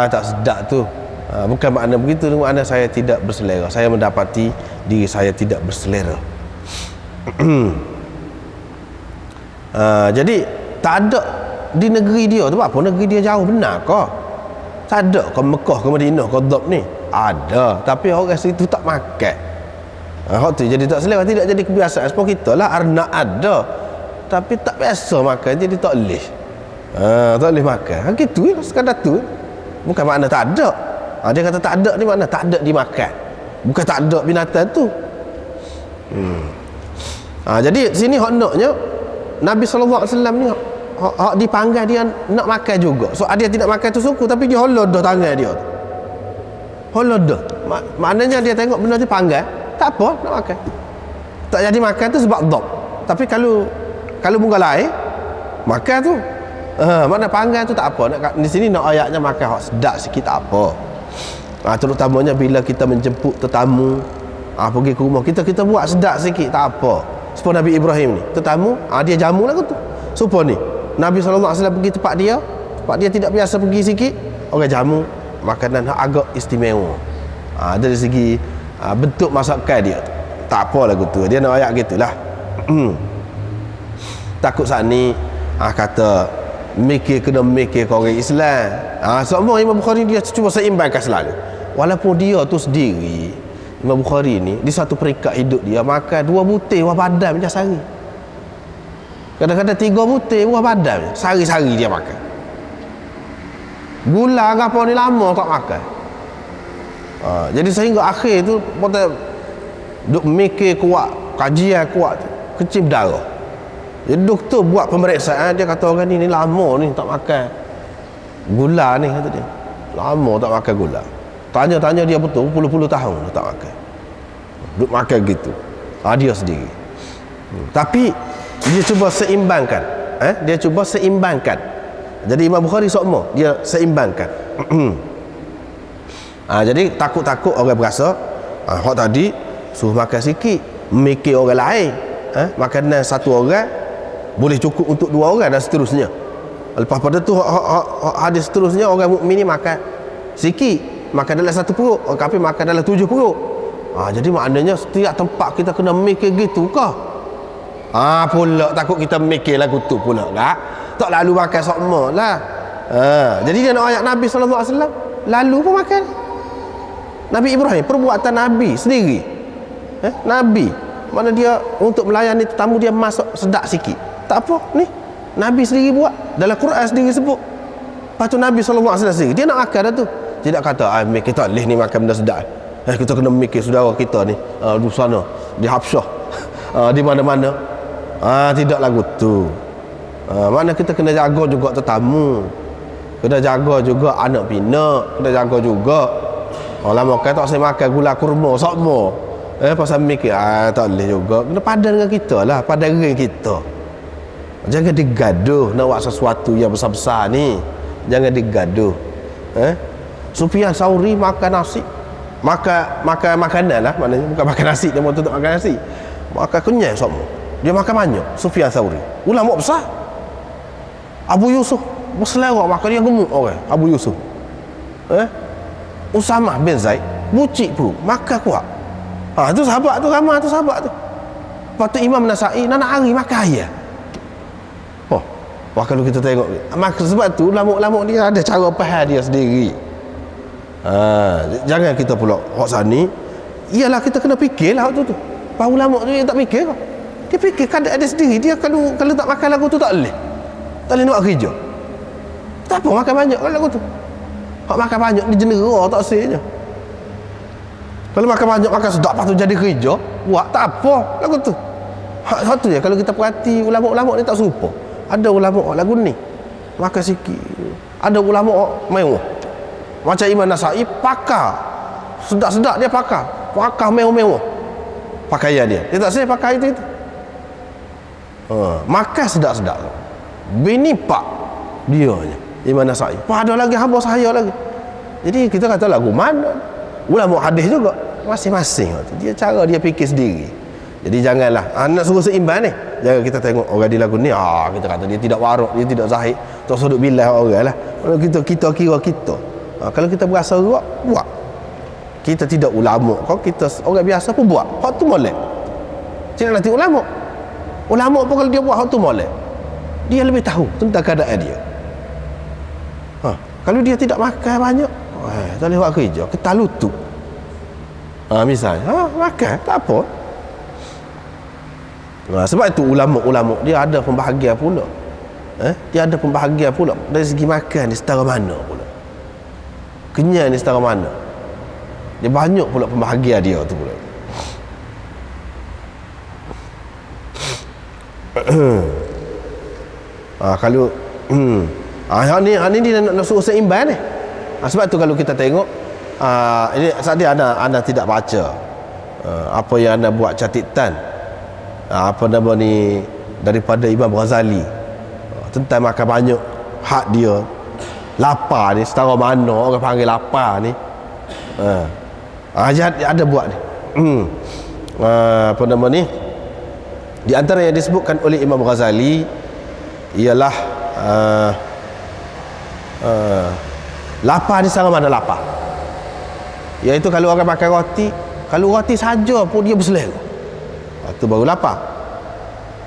tak sedap tu. Bukan makna begitu, makna saya tidak berselera, saya mendapati diri saya tidak berselera. Jadi tak ada di negeri dia tu apa, negeri dia jauh benar kah? Tak ada ke Mekah ke Madinah ke Dhab ni? Ada, tapi orang situ tak makan. Hak tu jadi tak selera, tidak jadi kebiasaan. Sebab kita lah arnak ada, tapi tak biasa makan, jadi tak boleh. Tak boleh makan. Gitu ya, sekadar tu. Bukan makna tak ada. Dia kata tak ada ni makna tak ada dimakan, bukan tak ada binatang tu. Jadi sini hak naknya Nabi sallallahu alaihi wasallam ni hak dipanggang dia nak makan juga. So dia tidak makan tu suku, tapi dia holod dah tangan dia tu. Holod dah. Maknanya dia tengok benda tu panggang, tak apa nak makan. Tak jadi makan tu sebab dhab. Tapi kalau bunga lain makan tu. Makna panggang tu tak apa. Di sini nak ayatnya makan hak sedap sikit tak apa. Terutamanya bila kita menjemput tetamu, pergi ke rumah kita buat sedap sikit tak apa. Supaya Nabi Ibrahim ni tetamu, dia jamu lah tu. Supaya ni Nabi SAW pergi tempat dia tidak biasa pergi sikit, orang jamu makanan agak istimewa. Dari segi bentuk masakan dia tak apa lagu tu. Dia nak ayat gitulah. Takut saat ni kata kena mikir ke orang Islam. Semua Imam Bukhari dia cuba seimbangkan selalu. Walaupun dia tu sendiri, Imam Bukhari ni di satu peringkat hidup dia makan 2 butir buah badam je sehari. Kadang-kadang 3 butir buah badam je sehari-sehari dia makan. Gula apa ni lama tak makan. Jadi sehingga akhir tu kita duk mikir kuat, kajian kuat, kecil darah. Jadi doktor buat pemeriksaan, dia kata orang ni lama ni tak makan gula ni, kata dia. Lama tak makan gula. Tanya-tanya dia betul, puluh-puluh tahun dia tak makan. Duk makan gitu. Dia sendiri. Tapi dia cuba seimbangkan. Dia cuba seimbangkan. Jadi Imam Bukhari sokmo, dia seimbangkan. Jadi takut-takut orang berasa hak tadi suruh makan sikit, mikir orang lain. Makanan satu orang boleh cukup untuk 2 orang dan seterusnya. Lepas pada tu hadis seterusnya orang mukmin ni makan sikit, makan dalam 1 perut, orang kafir makan dalam 7 perut. Jadi maknanya setiap tempat kita kena mikir gitu kah? Pula takut kita mikir lagu tu pula lah. Tak lalu makan sokma lah. Jadi dia nak ayat Nabi SAW lalu pun makan. Nabi Ibrahim, perbuatan Nabi sendiri. Nabi, mana dia untuk melayani tetamu dia masuk sedap sikit. Tak apa, ni Nabi sendiri buat. Dalam Quran sendiri sebut. Lepas tu Nabi SAW sendiri, dia nak makan dah tu. Tidak kata, kita boleh ni makan benda sedap. Kita kena mikir saudara kita ni di sana, di Habsyah, di mana-mana. Tidak lagu tu. Mana kita kena jaga juga tetamu, kena jaga juga anak pinak, kena jaga juga. Lama kan tak saya makan gula kurma sokmo. Pasal mikir tak boleh juga. Kena padan dengan kita lah, padan dengan kita. Jangan digaduh nak buat sesuatu yang besar-besar ni. Jangan digaduh. Sufyan Sauri makan nasi, makan makanan lah, maknanya bukan makan nasi, dia mahu tutup makan nasi, makan kenyang semua. Dia makan banyak. Sufyan Sauri ulama besar. Abu Yusuf berselera makan, dia gemuk orang. Abu Yusuf Usamah bin Zaid bucik perut, makan kuat. Tu sahabat tu, ramai tu sahabat tu. Lepas tu Imam Nasai nak hari makan ayam. Wah, kalau kita tengok, sebab tu lamuk-lamuk dia ada cara faham dia sendiri. Jangan kita pula hak sani. Iyalah kita kena fikirlah hak tu. Baru lamuk tu dia tak fikir kau. Dia fikir kadang ada sendiri. Dia kalau tak makan lagu tu tak boleh. Tak boleh nak kerja. Tak apa makan banyak kalau lagu tu. Hak makan banyak dia jenera tak sehnya. Kalau makan banyak makan sedap lepas tu jadi kerja, buat tak apa lagu tu. Hak tu je kalau kita perhati ulama-ulama ni tak serupa. Ada ulama lagu ni makan sikit. Ada ulama mewah. Macam Imam Nasai pakar. Sedap-sedap dia pakar. Pakar mewah-mewah. Pakaian dia. Dia tak saya pakai itu. Makan sedap-sedap. Bini pak dia je. Imam Nasai. Ada lagi hamba saya lagi. Jadi kita kata lagu mana? Ulama hadis juga masing-masing. Dia cara dia fikir sendiri. Jadi janganlah nak suruh seimbang ni. Jangan kita tengok orang di lagu ni, kita kata dia tidak warak, dia tidak zahid, tak sudut bilah orang lah. Kalau kita kira kita. Kalau kita berasa rock, buat. Kita tidak ulama. Kalau kita orang biasa pun buat. Hak tu molek. Tidak nanti ulama. Ulama pun kalau dia buat hak tu molek. Dia lebih tahu tentang keadaan dia. Kalau dia tidak makan banyak, tak boleh buat kerja, kita lutut. Misalnya, makan, tak apa. Sebab itu ulama-ulama dia ada pembahagian pula. Dia ada pembahagian pula dari segi makan ni setara mana pula. Kenyang ni setara mana. Dia banyak pula pembahagian dia tu pula. Kalau ni dia nak suruh seimbang ni. Sebab tu kalau kita tengok ini tadi anda tidak baca apa yang anda buat catatan apa nama ni daripada Imam Ghazali tentang makan banyak, hak dia lapar ni setara mana orang panggil lapar ni. Ada buat ni. Apa nama ni di antara yang disebutkan oleh Imam Ghazali ialah lapar ni setara mana lapar, iaitu kalau orang makan roti, kalau roti saja pun dia berselera, itu baru lapar.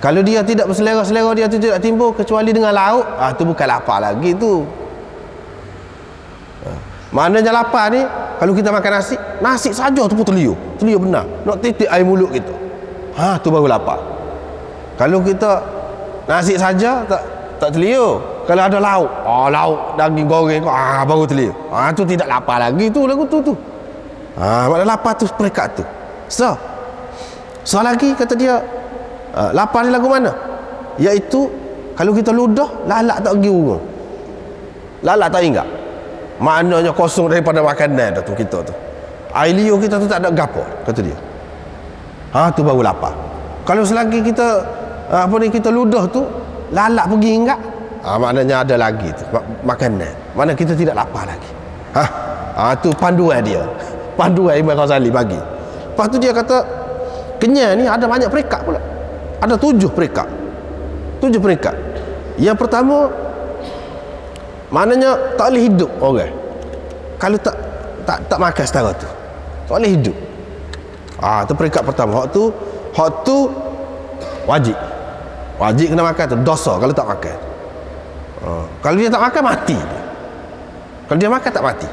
Kalau dia tidak berselera-selera, dia tu tidak timbul kecuali dengan lauk, tu bukan lapar lagi tu. Maknanya lapar ni kalau kita makan nasi saja tu pun terliur benar, nak titik air mulut kita, tu baru lapar. Kalau kita nasi saja tak terliur, kalau ada lauk, lauk daging goreng baru terliur, tu tidak lapar lagi tu lagu tu. Maknanya lapar tu peringkat tu. So lagi kata dia, lapar ni lagu mana? Iaitu kalau kita ludah, lalak tak pergi urung, lalak tak ingat. Maknanya kosong daripada makanan dah tu kita tu. Air liur kita tu tak ada gapo, kata dia. Tu baru lapar. Kalau selagi kita kita ludah tu, lalak pergi ingat, maknanya ada lagi tu makanan. Mana kita tidak lapar lagi. Tu panduan dia. Panduan Imam Ghazali bagi. Lepas tu dia kata kenyang ni ada banyak peringkat pula. Ada 7 peringkat. 7 peringkat. Yang pertama, maknanya tak boleh hidup orang kalau tak makan setara tu. Tak boleh hidup. Tu peringkat pertama. Hak tu wajib. Wajib kena makan tu. Dosa kalau tak makan. Kalau dia tak makan, mati dia. Kalau dia makan tak mati.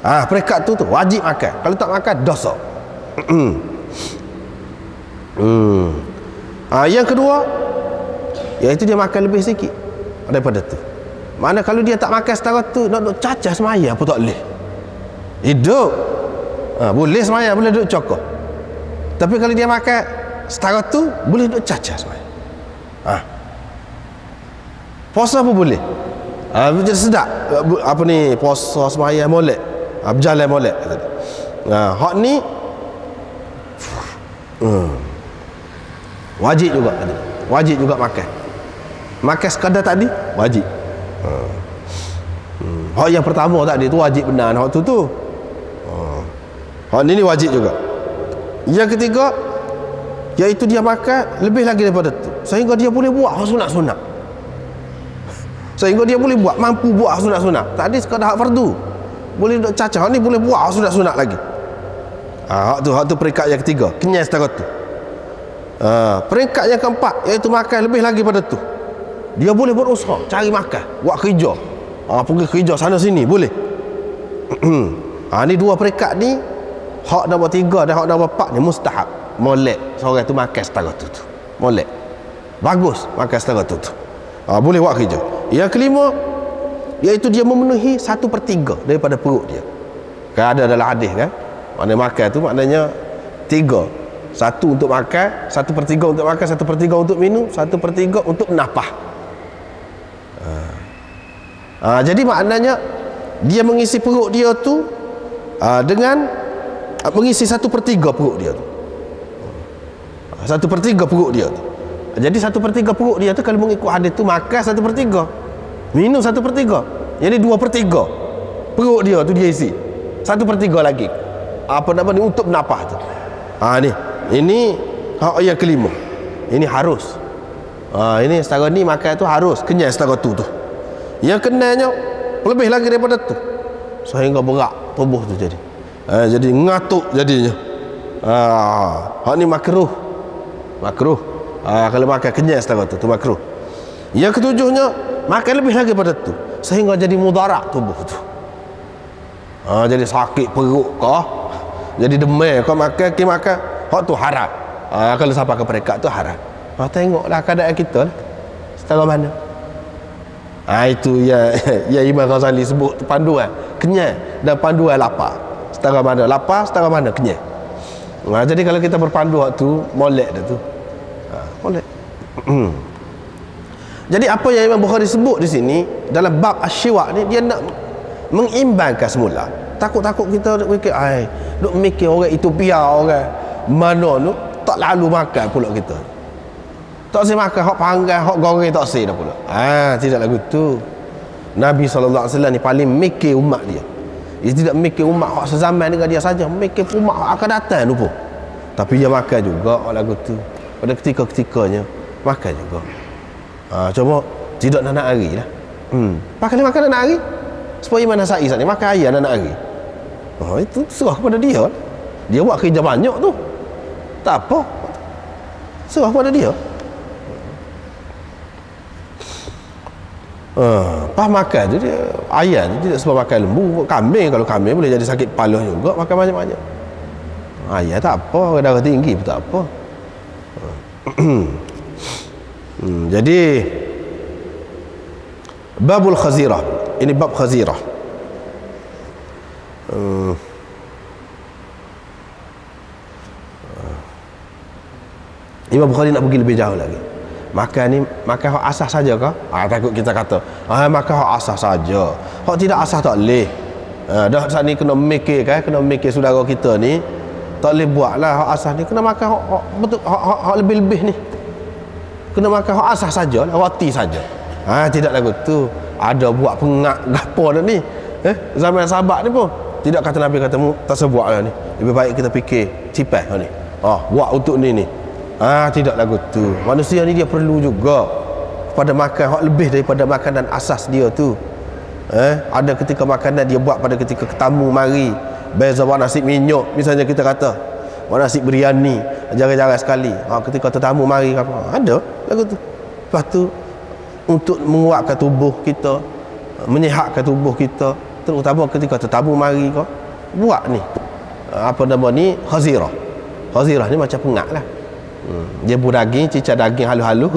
Peringkat tu wajib makan. Kalau tak makan, dosa. Yang kedua, iaitu dia makan lebih sikit daripada tu. Mana kalau dia tak makan setara tu, nak cacah semaya pun tak boleh hidup. Boleh semaya, boleh duduk cokok. Tapi kalau dia makan setara tu, boleh duduk cacah semaya. Puasa pun boleh. Jadi sedap. Puasa semaya molek, berjalan molek. Hak ni wajib juga. Wajib juga makan. Makan sekadar tadi wajib. Hak yang pertama tadi tu wajib benar. Hak tu hak ni wajib juga. Yang ketiga, iaitu dia makan lebih lagi daripada tu, sehingga dia boleh buat hak sunat-sunat. Sehingga dia boleh mampu buat hak sunat-sunat. Tadi sekadar hak fardu, boleh duduk cacah. Hak ni boleh buat hak sunat-sunat lagi. Hak tu peringkat yang ketiga, kenyang setara tu. Peringkat yang keempat iaitu makan lebih lagi pada tu. Dia boleh berusaha cari makan, buat kerja, pergi kerja sana sini boleh. Ni dua peringkat ni, hak nombor 3 dan hak nombor 4 ni mustahab. Molek seorang tu makan setara tu. Molek. Bagus makan setara tu. Boleh buat kerja. Yang kelima iaitu dia memenuhi 1/3 daripada perut dia. Kan ada dalam hadis kan, mana makan tu maknanya 3. 1 untuk makan, 1/3 untuk makan, 1/3 untuk minum, 1/3 untuk nafas. Jadi maknanya dia mengisi perut dia tu dengan mengisi 1/3 perut dia tu. 1/3 perut dia tu. Jadi 1/3 perut dia tu kalau mengikut hadis tu makan 1/3, minum 1/3. Jadi 2/3 perut dia tu dia isi. 1/3 lagi apa nama ni untuk bernafas tu. Ini hak yang kelima. Ini harus. Ini setara ni makan tu harus kenyang setara tu. Yang kenanya lebih lagi daripada tu sehingga berat tubuh tu jadi. Jadi ngatuk jadinya. Hak ni makruh. Kalau makan kenyang setara tu makruh. Yang ketujuhnya makan lebih lagi pada tu sehingga jadi mudarat tubuh tu. Jadi sakit perut kah, jadi demam kau makan hak tu haram. Kalau sampai ke peringkat tu haram. Tengoklah keadaan kita lah, setara mana. Itu ya Imam Ghazali sebut panduan kenyang dan panduan lapar. Setara mana lapar, setara mana kenyang. Jadi kalau kita berpandu hak tu molek dah tu. Molek. Jadi apa yang Imam Bukhari sebut di sini dalam bab asyiwak ni, dia nak mengimbangkan semula. Takut-takut kita fikir duk mikir orang Ethiopia, orang mana tu tak lalu makan pula kita. Tak usah makan hak panggang, hak goreng tak usah dah pula. Tidak lagu tu. Nabi SAW ni paling mikir umat dia. Dia tidak mikir umat hak sezaman dengan dia saja, mikir umat hak akan datang tu pun. Tapi dia makan juga hak lagu tu. Pada ketika-ketikanya makan juga. Cuma tidak nak hari lah. Pakai makan nak hari. Supaya Imam Nasai saat ni makan ayam nak hari. Itu serah kepada dia. Dia buat kerja banyak tu. Tak apa. Serah kepada dia. Pas makan tu dia ayam tu tidak sebab makan lembu, kambing. Kalau kambing boleh jadi sakit kepala juga makan banyak-banyak. Ayam tak apa, darah tinggi pun tak apa. Jadi babul khazirah, ini bab khazirah. Imam Bukhari nak pergi lebih jauh lagi. Makan ni makan hak asas saja ke? Takut kita kata makan hak asas saja, hak tidak asas tak boleh. Dah saat ni kena mikir kan, kena mikir saudara kita ni tak boleh buatlah hak asas ni, kena makan hak betul, hak lebih-lebih ni kena makan hak asas saja, roti saja. Tidak lagu tu. Ada buat pengak gapo dah ni. Zaman sahabat ni pun tidak kata Nabi kata tak sebuat lah ni. Lebih baik kita fikir cipas ni. Buat untuk ni. Tidak lagu tu. Manusia ni dia perlu juga pada makan hak lebih daripada makanan asas dia tu. Ada ketika makanan dia buat pada ketika tetamu mari. Beza buat nasi minyak misalnya kita kata. Buat nasi biryani jarang-jarang sekali. Ketika tetamu mari apa? Ada lagu tu. Lepas tu untuk menguatkan tubuh kita, menyihatkan tubuh kita, terutama ketika tetamu mari kau buat ni apa nama ni khazirah. Khazirah ni macam pengak lah. Dia daging, cicak daging halus-halus,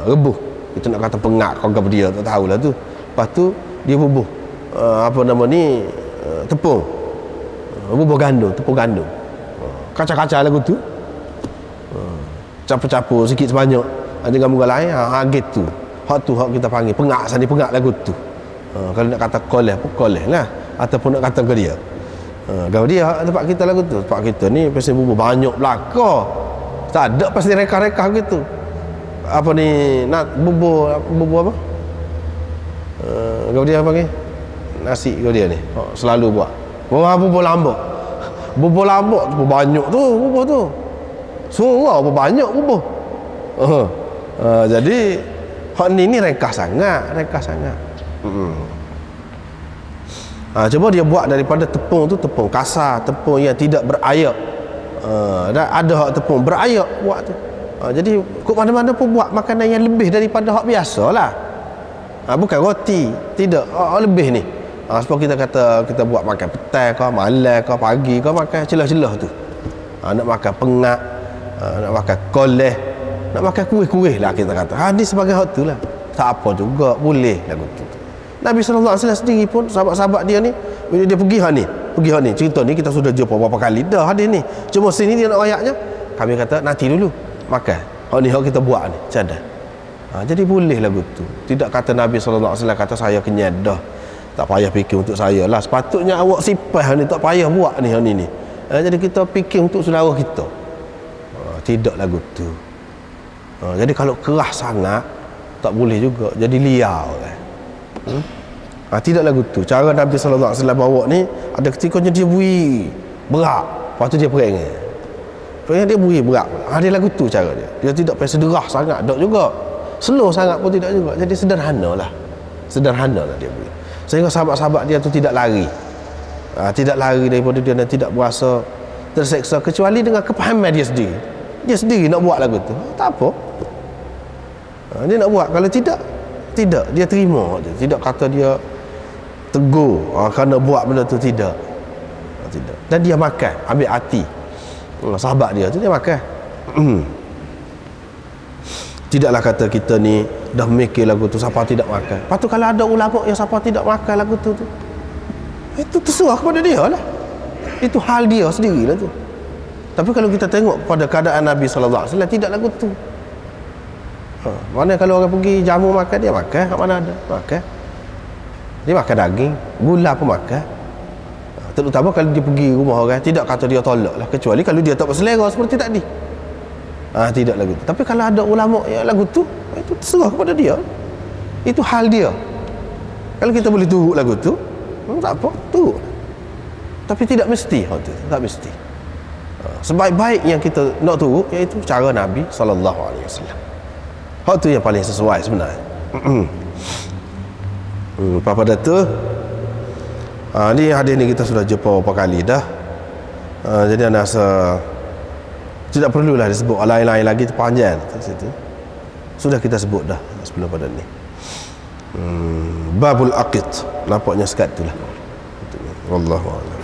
rebuh. Kita nak kata pengak kau ke dia tak tahulah tu. Lepas tu dia bubuh apa nama ni tepung, bubuh gandum, tepung gandum, kacang-kacang lagu tu, campur-campur sikit sebanyak dengan bunga lain. Gitu. Hak tu hak kita panggil pengak, sani pengak lagu tu. Kalau nak kata koleh pun koleh lah, ataupun nak kata ke dia kalau dia tempat kita lagu tu, tempat kita ni pasal bubuh banyak belaka, tak ada pasti reka-reka gitu. Apa ni nak bubuh apa kalau dia panggil nasi kalau dia ni selalu buat bubuh lambuk. Bubuh lambuk tu banyak tu bubuh tu, surau apa banyak bubuh. Jadi hak ni ringkas sangat. Cuba dia buat daripada tepung tu tepung kasar, tepung yang tidak berayak. Dan ada hak tepung berayak buat tu. Jadi kok mana-mana pun buat makanan yang lebih daripada hak biasalah. Bukan roti, tidak, lebih ni. Sebab kita kata kita buat makan petang ke, malam ke, pagi ke, makan celah-celah tu. Nak makan pengat, nak makan koleh, nak makan kuih-kuih lah kita kata. Ni sebagai hak tu lah. Tak apa juga, boleh lagu tu. Nabi SAW sendiri pun, sahabat-sahabat dia ni, bila dia pergi ni, cerita ni kita sudah jumpa beberapa kali dah hadis ni. Cuma sini dia nak ayatnya, kami kata nanti dulu makan. Ni hak kita buat ni, cadang. Jadi boleh lagu tu. Tidak kata Nabi SAW kata saya kenyang dah, tak payah fikir untuk saya lah. Sepatutnya awak sipah ni, tak payah buat ni ni. Jadi kita fikir untuk saudara kita. Tidak lagu tu. Jadi kalau keras sangat tak boleh juga, jadi liar kan. Tidak lagu tu. Cara Nabi SAW bawa ni, ada ketikanya dia bui berat, lepas tu dia peringat dia bui berat. Dia lagu tu cara dia. Dia tidak payah sederah sangat, tak juga slow sangat pun tidak juga. Jadi sederhana lah dia bui, sehingga sahabat-sahabat dia tu tidak lari. Tidak lari daripada dia dan tidak berasa terseksa, kecuali dengan kepahaman dia sendiri nak buat lagu tu. Tak apa, dia nak buat. Kalau tidak dia terima je. Tidak kata dia tegur kerana buat benda tu, tidak. Dan dia makan, ambil hati sahabat dia tu, dia makan. Tidaklah kata kita ni dah mikir lagu tu siapa tidak makan. Lepas tu kalau ada ulama yang siapa tidak makan lagu tu, itu terserah kepada dia lah. Itu hal dia sendiri lah tu. Tapi kalau kita tengok pada keadaan Nabi SAW, tidak lagu tu. Mana kalau orang pergi jamu makan, dia makan. Mana ada makan, dia makan daging, gula pun makan. Terutama kalau dia pergi rumah orang, tidak kata dia tolak lah, kecuali kalau dia tak berselera seperti tadi. Tidak lagu tu. Tapi kalau ada ulama yang lagu tu, itu terserah kepada dia. Itu hal dia. Kalau kita boleh turut lagu tu, tak apa, turut. Tapi tidak mesti, tak mesti. Sebaik-baik yang kita nak turut iaitu cara Nabi SAW. Hal tu yang paling sesuai sebenarnya. Pada tu ni hadis ni kita sudah jumpa beberapa kali dah. Jadi anda rasa tidak perlulah disebut lain-lain lagi, terpanjang situ. Sudah kita sebut dah sebelum pada ni. Babul aqid, nampaknya sekat itulah. Wallahu a'lam.